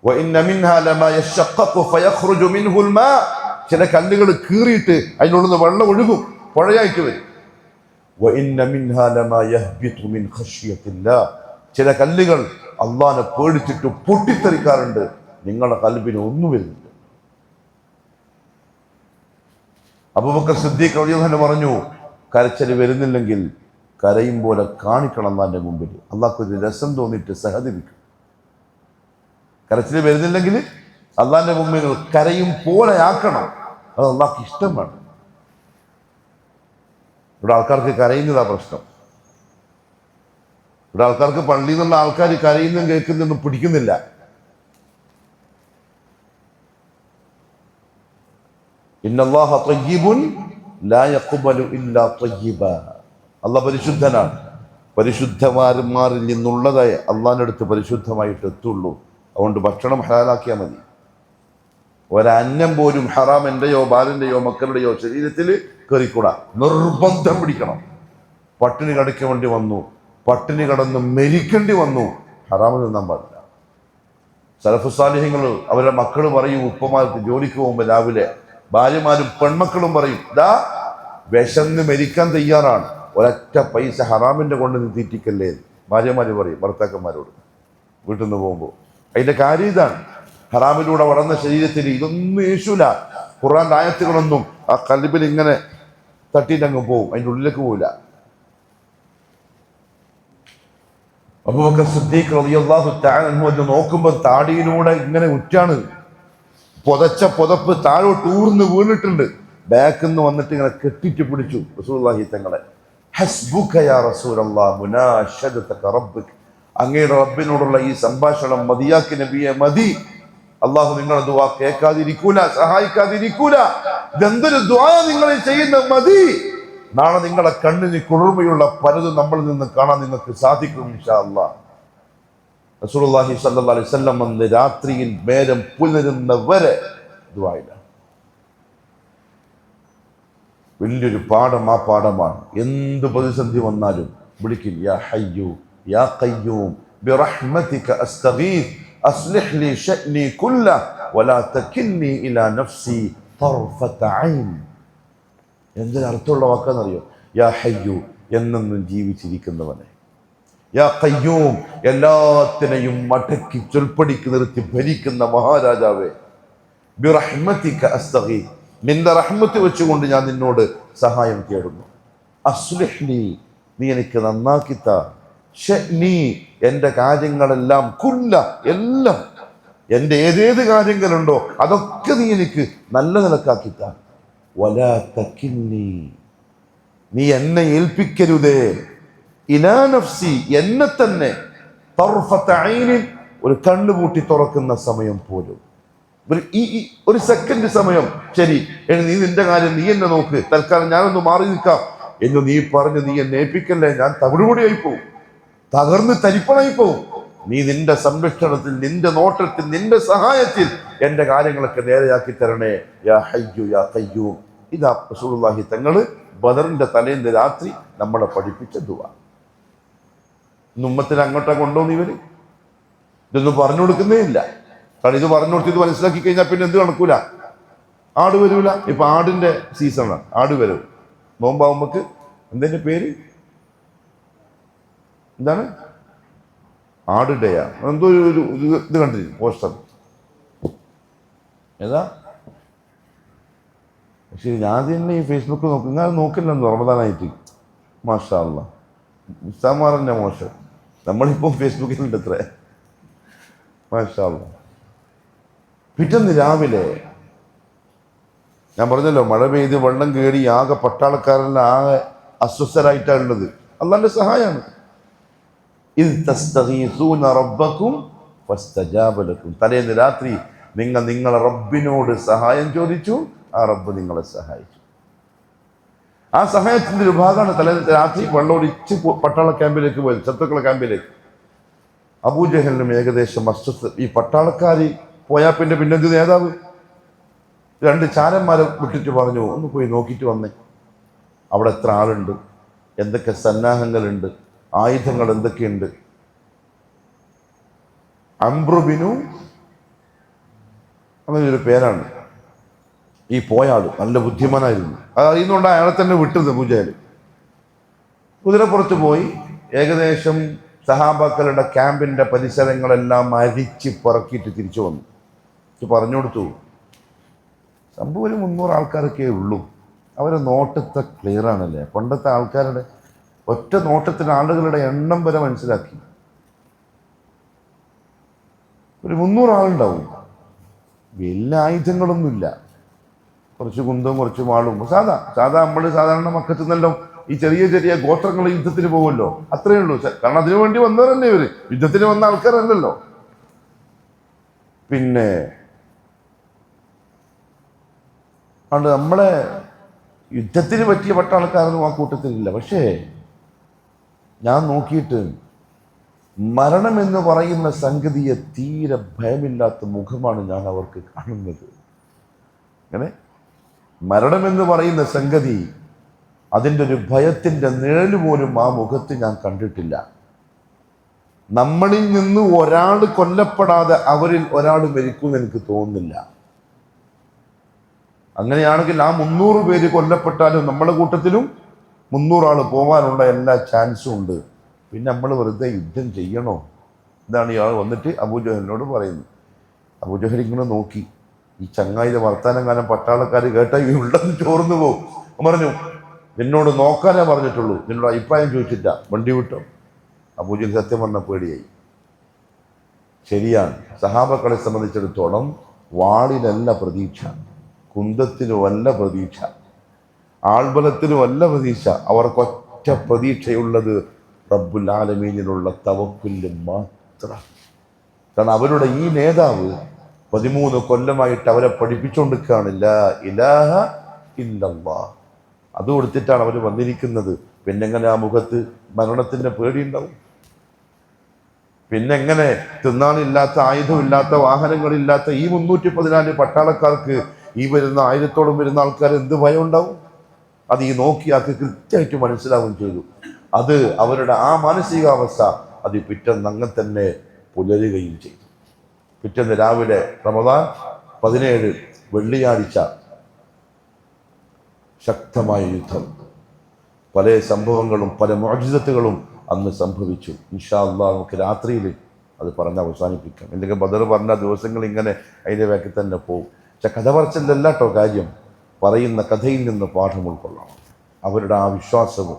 വ ഇന്ന മിൻഹാ ലമാ യശഖഖു ഫയഖ്റുജു മിൻഹുൽ മാ. ചില കല്ലുകൾ കീറിയിട്ട് അതിനുള്ളിൽ നിന്ന് വെള്ളം ഒഴുകും, പുഴയായിട്ട് വരും. വ ഇന്ന മിൻഹാ ലമാ യഹ്ബിതു മിൻ ഖശ്യത്തില്ലാഹ്. ചില കല്ലുകൾ അള്ളാഹിനെ പേടിച്ചിട്ട് പൊട്ടിത്തെറിക്കാറുണ്ട്. നിങ്ങളുടെ കൽബിന് ഒന്നും വരുന്നില്ല. അബൂബക്കർ സിദ്ദീഖ് റളിയല്ലാഹു അൻഹു പറഞ്ഞു, കരച്ചിൽ വരുന്നില്ലെങ്കിൽ കരയും പോലെ കാണിക്കണം അള്ളാൻ്റെ മുമ്പിൽ. അള്ളാഹ്ക്കൊരു രസം തോന്നിയിട്ട് സഹതപിക്കും. കരച്ചിൽ വരുന്നില്ലെങ്കിൽ അള്ളാൻ്റെ മുമ്പിൽ കരയും പോലെ ആക്കണം. അത് അള്ളാഹ്ക്ക് ഇഷ്ടമാണ്. ഇവിടെ ആൾക്കാർക്ക് കരയുന്നതാ പ്രശ്നം. ഇവിടെ ആൾക്കാർക്ക് പള്ളിയിൽ നിന്നുള്ള ആൾക്കാർ കരയുന്നതും കേൾക്കുന്നതൊന്നും പിടിക്കുന്നില്ല. ഇന്നല്ലാഹ തയ്യിബുൻ ലാ യഖ്ബലു ഇല്ലാ തയ്യിബാ. അള്ളാഹ് പരിശുദ്ധനാണ്. പരിശുദ്ധമാരിൽ നിന്നുള്ളതേ അള്ളാഹിൻ്റെ അടുത്ത് പരിശുദ്ധമായിട്ട് എത്തുള്ളൂ. അതുകൊണ്ട് ഭക്ഷണം ഹലാലാക്കിയാൽ മതി. ഒരന്നം പോലും ഹറാം എൻ്റെയോ ബാലൻ്റെയോ മക്കളുടെയോ ശരീരത്തിൽ കയറിക്കൂടാ. നിർബന്ധം പിടിക്കണം. പട്ടിണി കിടക്കേണ്ടി വന്നു, പട്ടിണി കിടന്ന് മരിക്കേണ്ടി വന്നു, ഹറാമിൽ നിന്നാൻ പാടില്ല. സലഫ് സാലിഹ്യങ്ങൾ അവരുടെ മക്കൾ പറയും, ഉപ്പമാർക്ക് ജോലിക്ക് പോകുമ്പോൾ രാവിലെ ഭാര്യമാരും പെൺമക്കളും പറയും, ദാ വിശന്ന് മരിക്കാൻ തയ്യാറാണ്, ഒരൊറ്റ പൈസ ഹറാമിൻ്റെ കൊണ്ട് നീ തീറ്റിക്കല്ലേ. ഭാര്യമാർ പറയും ഭർത്താക്കന്മാരോട് വീട്ടിൽ നിന്ന് പോകുമ്പോൾ. അതിൻ്റെ കാര്യം ഇതാണ്. ഹറാമിലൂടെ വളർന്ന ശരീരത്തിൽ ഇതൊന്നും യേശൂല. ഖുർആന്റെ ആയത്തുകളൊന്നും ആ കൽബിൽ ഇങ്ങനെ തട്ടിയിട്ടങ്ങ് പോവും, അതിൻ്റെ ഉള്ളിലേക്ക് പോവില്ല. അബൂബക്കർ സിദ്ദീഖ് റളിയല്ലാഹു തആല അൻഹു എന്ന് നോക്കുമ്പോൾ താടിയിലൂടെ ഇങ്ങനെ ഉറ്റാണ്. പുതച്ച പുതപ്പ് താഴോട്ട് ഊർന്ന് വീണിട്ടുണ്ട്. ബാക്കിൽ നിന്ന് വന്നിട്ട് ഇങ്ങനെ കെട്ടിട്ട് പിടിച്ചു റസൂലുള്ളാഹി തങ്ങളെ. ഹസ്ബുക യാ റസൂലല്ലാഹ് മുനാശദതക റബ്ബക. അങ്ങയുടെ റബ്ബിനോടുള്ള ഈ സംഭാഷണം മതിയാക്കി നബിയെ, മതി. അള്ളാഹു നിങ്ങളുടെ ദുആ കേൾക്കാതിരിക്കൂല, സഹായിക്കാതിരിക്കൂല. ഇതെന്തൊരു ദുആ നിങ്ങൾ ചെയ്യുന്നത്, മതി. നാളെ നിങ്ങളുടെ കണ്ണിന് കുളിർമയുള്ള പലതും നമ്മളിൽ നിന്ന് കാണാൻ നിങ്ങൾക്ക് സാധിക്കും ഇൻഷാ അല്ലാഹ്. റസൂലുള്ളാഹി സ്വല്ലല്ലാഹു അലൈഹി വസല്ലം അന്ന് രാത്രിയിൽ നേരം പുലരുന്നവരെ ദുആയില്ല. വലിയൊരു പാഠം ആ പാഠമാണ്. എന്ത് പ്രതിസന്ധി വന്നാലും വിളിക്കും, യാ ഹയ്യു യാ ഖയ്യൂം ബിറഹ്മതിക അസ്തഗീസ് അസ്ലിഹ് ലി ശഅനി കുല്ലഹു വലാ തകിൽനി ഇലാ നഫ്സി തർഫത ഐൻ. എന്തൊരു അർത്ഥമുള്ള വാക്കാന്നറിയോ? യാ ഹയ്യു, എന്നെന്നും ജീവിച്ചിരിക്കുന്നവനെ, യാ ഖയ്യൂം, എല്ലാത്തിനെയും മടക്കി ചൊൽപ്പടിക്ക് നിർത്തി ഭരിക്കുന്ന മഹാരാജാവേ, ബിറഹ്മതിക അസ്തഗീസ്, നിന്റെ റഹ്മത്ത് വെച്ചുകൊണ്ട് ഞാൻ നിന്നോട് സഹായം തേടുന്നു. അസ്ലിഹ് ലി, നീ എനിക്ക് നന്നാക്കിത്താ. ശഅനി, എൻ്റെ കാര്യങ്ങളെല്ലാം, കുല്ല, എല്ലാം, എൻ്റെ ഏതേത് കാര്യങ്ങളുണ്ടോ അതൊക്കെ നീ എനിക്ക് നല്ല നിലക്കാക്കിത്താ. വലാ തകിൽനി, നീ എന്നെ ഏൽപ്പിക്കരുതേ. ഇലാ നഫ്സി, എന്നെ തന്നെ, തർഫത ഐനിൻ, ഒരു കണ്ണുപൂട്ടി തുറക്കുന്ന സമയം പോലും, ഒരു സെക്കൻഡ് സമയം, ശരി നീ നിന്റെ കാര്യം നീ എന്നെ നോക്ക്, തൽക്കാലം ഞാനൊന്ന് മാറി നിൽക്കാം എന്ന് നീ പറഞ്ഞ് നീ എന്നെ ഏൽപ്പിക്കല്ലേ. ഞാൻ തവിടുപൊടിയായി പോവും, തകർന്ന് തരിപ്പണായി പോവും. നീ നിന്റെ സംരക്ഷണത്തിൽ, നിന്റെ നോട്ടത്തിൽ, നിന്റെ സഹായത്തിൽ എൻ്റെ കാര്യങ്ങളൊക്കെ നേരെയാക്കി തരണേ. യാ ഹയ്യു യാ ഖയ്യൂം. ഇതാ റസൂലുള്ളാഹി തങ്ങള് ബദറിന്റെ തലേന്ന് രാത്രി നമ്മളെ പഠിപ്പിച്ച ദുആ. ഉമ്മത്തിൽ അങ്ങോട്ടാ കൊണ്ടുപോകുന്ന ഇവര് ഇതൊന്നും പറഞ്ഞു കൊടുക്കുന്നേ ഇല്ല. കാരണം ഇത് പറഞ്ഞു കൊടുത്ത് ഇത് മനസ്സിലാക്കി കഴിഞ്ഞാൽ പിന്നെ എന്ത് നടക്കൂല? ആട് വരൂല. ഇപ്പൊ ആടിന്റെ സീസണാണ്, ആട് വരവ്. നോമ്പാവുമ്പക്ക് എന്തിന്റെ പേര് എന്താണ്? ആട് ഡേയാ, എന്തോ ഒരു ഇത് കണ്ടിരുന്നു പോസ്റ്റർ. ഏതാ? പക്ഷേ ഞാൻ തന്നെ ഈ ഫേസ്ബുക്ക് നോക്കും, ഞാൻ നോക്കില്ലെന്ന് റമദാനായിട്ട്. മാഷാ അല്ലാഹ്, ഉസ്താദ്മാരന്നെ മോശം. നമ്മളിപ്പം ഫേസ്ബുക്കിലുണ്ട് എത്ര. മാഷാ അല്ലാഹ്. പിറ്റേന്ന് രാവിലെ ഞാൻ പറഞ്ഞല്ലോ, മഴ പെയ്ത് വെള്ളം കയറി ആകെ പട്ടാളക്കാരെല്ലാം ആകെ അസ്വസ്ഥരായിട്ടാണ് ഉള്ളത്. അള്ളാന്റെ സഹായമാണ്. ഇദ് തസ്തഗീസൂന റബ്ബക്കും ഫസ്തജാബ ലക്കും. തലേന്ന് രാത്രി നിങ്ങൾ നിങ്ങളെ റബ്ബിനോട് സഹായം ചോദിച്ചു, ആ റബ്ബ് നിങ്ങളെ സഹായിച്ചു. ആ സഹായത്തിന്റെ ഒരു ഭാഗമാണ് തലേന്ന് രാത്രി വെള്ളമൊടിച്ച് പട്ടാള ക്യാമ്പിലേക്ക് പോയത്, ശത്രുക്കളെ ക്യാമ്പിലേക്ക്. അബൂജഹലിനും ഏകദേശം അസ്വസ്ഥ. ഈ പട്ടാളക്കാരി പോയാൽ പിന്നെ നേതാവ് രണ്ട് ചാരന്മാരെ വിട്ടിട്ട് പറഞ്ഞു, ഒന്ന് പോയി നോക്കിയിട്ട് വന്നേ, അവിടെ എത്ര ആളുണ്ട്, എന്തൊക്കെ സന്നാഹങ്ങളുണ്ട്, ആയുധങ്ങൾ എന്തൊക്കെയുണ്ട്. അംബ്രുബിനു അങ്ങനെ ഒരു പേരാണ് ഈ പോയാൾ. നല്ല ബുദ്ധിമാനായിരുന്നു. അത് അറിയുന്നുണ്ട് അയാളെ തന്നെ വിട്ടത്. പൂജാരി കുതിരപ്പുറത്ത് പോയി ഏകദേശം സഹാബാക്കളുടെ ക്യാമ്പിന്റെ പരിസരങ്ങളെല്ലാം അരിച്ച് പറക്കിയിട്ട് തിരിച്ചു വന്നു. പറഞ്ഞു കൊടുത്തു, സംഭവം ഒരു 300 ആൾക്കാരൊക്കെ ഉള്ളൂ. അവരെ നോട്ടത്തെ ക്ലിയർ ആണല്ലേ. പണ്ടത്തെ ആൾക്കാരുടെ ഒറ്റ നോട്ടത്തിന് ആളുകളുടെ എണ്ണം വരെ മനസ്സിലാക്കി. ഒരു 300 ആളുണ്ടാവും. വലിയ ആയുധങ്ങളൊന്നുമില്ല, കുറച്ച് കുന്തവും കുറച്ച് വാളും. നമ്മൾ സാധാരണ മക്കത്തുനിന്നെല്ലാം ഈ ചെറിയ ചെറിയ ഗോത്രങ്ങൾ യുദ്ധത്തിന് പോകുമല്ലോ, അത്രയേ ഉള്ളൂ. കാരണം അതിനു വേണ്ടി വന്നവരല്ലേ ഇവര്, യുദ്ധത്തിന് വന്ന ആൾക്കാരല്ലല്ലോ. പിന്നെ അതുകൊണ്ട് നമ്മളെ യുദ്ധത്തിന് പറ്റിയ പട്ടാൾക്കാരൊന്നും ആ കൂട്ടത്തിലില്ല. പക്ഷേ ഞാൻ നോക്കിയിട്ട് മരണം എന്ന് പറയുന്ന സംഗതിയെ തീരെ ഭയമില്ലാത്ത മുഖമാണ് ഞാൻ അവർക്ക് കാണുന്നത്. അങ്ങനെ മരണമെന്ന് പറയുന്ന സംഗതി, അതിൻ്റെ ഒരു ഭയത്തിൻ്റെ നിഴല് പോലും ആ മുഖത്ത് ഞാൻ കണ്ടിട്ടില്ല. നമ്മളിൽ നിന്ന് ഒരാൾ കൊല്ലപ്പെടാതെ അവരിൽ ഒരാൾ മരിക്കുമെന്ന് എനിക്ക് തോന്നുന്നില്ല. അങ്ങനെയാണെങ്കിൽ ആ 300 പേര് കൊല്ലപ്പെട്ടാലും നമ്മുടെ കൂട്ടത്തിലും 300 ആൾ പോകാനുള്ള എല്ലാ ചാൻസും ഉണ്ട്. പിന്നെ നമ്മൾ വെറുതെ യുദ്ധം ചെയ്യണോ? ഇതാണ് ഇയാൾ വന്നിട്ട് അബൂജഹലിനോട് പറയുന്നത്. അബൂജഹൽ ഇങ്ങനെ നോക്കി, ഈ ചങ്ങായിയുടെ വർത്താനം കാലം പട്ടാളക്കാർ കേട്ടാൽ ഉള്ളത് ചോർന്നു പോകും. പറഞ്ഞു, നിന്നോട് നോക്കാനേ പറഞ്ഞിട്ടുള്ളൂ, നിന്നോട് അഭിപ്രായം ചോദിച്ചില്ല, വണ്ടി വിട്ടോ. അബൂജഹൽ സത്യം പറഞ്ഞ പേടിയായി. ശരിയാണ്, സഹാബക്കളെ സംബന്ധിച്ചിടത്തോളം വാളിലല്ല പ്രതീക്ഷ, കുന്തത്തിനുമല്ല പ്രതീക്ഷ, ആൾബലത്തിനുമല്ല പ്രതീക്ഷ. അവർക്കൊറ്റ പ്രതീക്ഷയുള്ളത് റബ്ബുൽ ആലമീനിലുള്ള തവക്കുൽ മാത്രം. കാരണം അവരുടെ ഈ നേതാവ് 13 കൊല്ലമായിട്ട് അവരെ പഠിപ്പിച്ചുകൊണ്ടിരിക്കുകയാണ് ലാ ഇലാഹ ഇല്ലല്ലാഹ്. അത് കൊടുത്തിട്ടാണ് അവർ വന്നിരിക്കുന്നത്. പിന്നെങ്ങനെ ആ മുഖത്ത് മരണത്തിൻ്റെ പേടിയുണ്ടാവും? പിന്നെങ്ങനെ തിന്നാനില്ലാത്ത, ആയുധമില്ലാത്ത, വാഹനങ്ങളില്ലാത്ത ഈ 314 പട്ടാളക്കാർക്ക് ഈ വരുന്ന 1000-ഓളം വരുന്ന ആൾക്കാർ എന്ത് ഭയം ഉണ്ടാവും? അത് ഈ നോക്കിയാൾക്ക് കൃത്യമായിട്ട് മനസ്സിലാവുകയും ചെയ്തു. അത് അവരുടെ ആ മാനസികാവസ്ഥ അത് പിറ്റേന്ന് അങ്ങനെ തന്നെ പുലരുകയും ചെയ്തു. പിറ്റേന്ന് രാവിലെ റമദാൻ 17 വെള്ളിയാഴ്ച ശക്തമായ യുദ്ധം, പല സംഭവങ്ങളും പല മുഅ്ജിസത്തുകളും അന്ന് സംഭവിച്ചു. ഇൻഷാ അല്ലാഹ് നമുക്ക് രാത്രിയിൽ അത് പറഞ്ഞ് അവസാനിപ്പിക്കാം. എന്തൊക്കെ ബദർ പറഞ്ഞ ദിവസങ്ങൾ ഇങ്ങനെ അതിൻ്റെ വേക്കിൽ തന്നെ പോകും. പക്ഷെ കഥ പറച്ചിലല്ല കേട്ടോ കാര്യം, പറയുന്ന കഥയിൽ നിന്ന് പാഠം ഉൾക്കൊള്ളണം. അവരുടെ ആ വിശ്വാസവും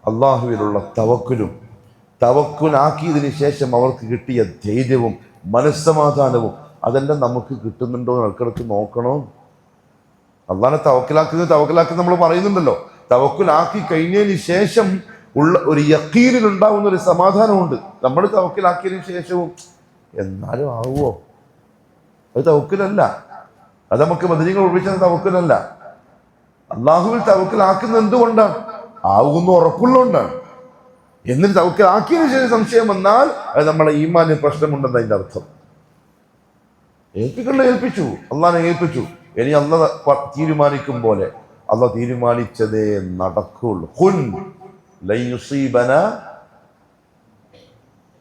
അള്ളാഹുവിലുള്ള തവക്കുലാക്കിയതിന് ശേഷം അവർക്ക് കിട്ടിയ ധൈര്യവും മനസ്സമാധാനവും അതെല്ലാം നമുക്ക് കിട്ടുന്നുണ്ടോ എന്ന് ഇടയ്ക്കിടയ്ക്ക് നോക്കണോ? അള്ളാഹനെ തവക്കലാക്കുന്നത് നമ്മൾ പറയുന്നുണ്ടല്ലോ. തവക്കുലാക്കി കഴിഞ്ഞതിന് ശേഷം ഉള്ള ഒരു യഖീനിൽ ഉണ്ടാവുന്ന ഒരു സമാധാനമുണ്ട്. നമ്മൾ തവക്കലാക്കിയതിന് ശേഷവും എന്നാലും ആവുമോ? അത് തവക്കുലല്ല. അത് നമുക്ക് ബദരീങ്ങൾ ഉപയോഗിച്ചത് തവക്കുലല്ല. അള്ളാഹുവിൽ തവക്കലാക്കുന്നത് എന്തുകൊണ്ടാണ്? ആവുമെന്ന് ഉറപ്പുള്ളതുകൊണ്ടാണ്. എന്നിട്ട് തവക്കലാക്കിയതിന് ശേഷം സംശയം വന്നാൽ അത് നമ്മളെ ഈമാനിൽ പ്രശ്നമുണ്ടെന്ന് അതിൻ്റെ അർത്ഥം. ഏൽപ്പിച്ചു, അള്ളാഹിനെ ഏൽപ്പിച്ചു. ഇനി അള്ളാഹ് തീരുമാനിക്കും പോലെ, അള്ളാഹ് തീരുമാനിച്ചതേ നടക്കുള്ളൂ. ഖുൻ ലൻ യുസീബനാ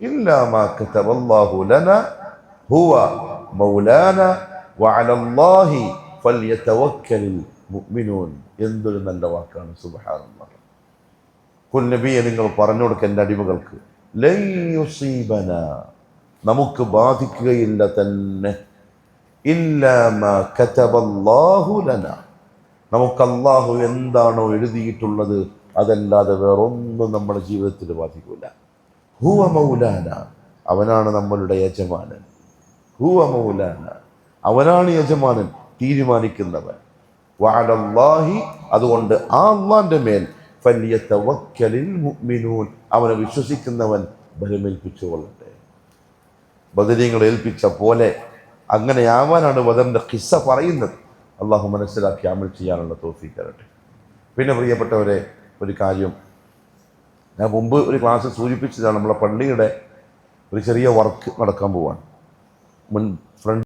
ഇല്ലാ മാ കതബല്ലാഹു ലനാ ഹുവ മൗലാനാ വഅലല്ലാഹി ഫൽയതവക്കലിൽ മുഅ്മിനൂൻ. എന്തൊരു നല്ല വാക്കാണ്! സുബ്ഹാനല്ലാഹ്. ഖുൽ നബിയെ, നിങ്ങൾ പറഞ്ഞു കൊടുക്കുക എൻ്റെ അടിമകൾക്ക്, ലൻ യുസീബനാ, നമുക്ക് ബാധിക്കുകയില്ല തന്നെ, ഇല്ലാ മാ കതബല്ലാഹു ലനാ, നമുക്ക് അല്ലാഹു എന്താണോ എഴുതിയിട്ടുള്ളത് അതല്ലാതെ വേറൊന്നും നമ്മുടെ ജീവിതത്തിൽ ബാധിക്കില്ല. ഹുവ മൗലാന, അവനാണ് നമ്മളുടെ യജമാനൻ. ഹുവ മൗലാന, അവനാണ് യജമാനൻ, തീരുമാനിക്കുന്നവൻ. വഅലല്ലാഹി, അതുകൊണ്ട് ആ അല്ലാഹുവിന്റെ മേൽ ഫൽയതവക്കലിൽ മുഅ്മിനൂൻ, അവനെ വിശ്വസിക്കുന്നവൻ ബലമേൽപ്പിച്ചു കൊള്ളട്ടെ. ബദരീങ്ങൾ ഏൽപ്പിച്ച പോലെ അങ്ങനെയാവാനാണ് ബദറിന്റെ ഖിസ്സ പറയുന്നത്. അള്ളാഹു മനസ്സിലാക്കി അമൽ ചെയ്യാനുള്ള തൗഫീഖ് തരട്ടെ. പിന്നെ പ്രിയപ്പെട്ടവരെ, ഒരു കാര്യം ഞാൻ മുമ്പ് ഒരു ക്ലാസ് സൂചിപ്പിച്ചതാണ്. നമ്മളെ പള്ളിയുടെ ഒരു ചെറിയ വർക്ക് നടക്കാൻ പോവാണ്. മുൻ ഫ്രണ്ട്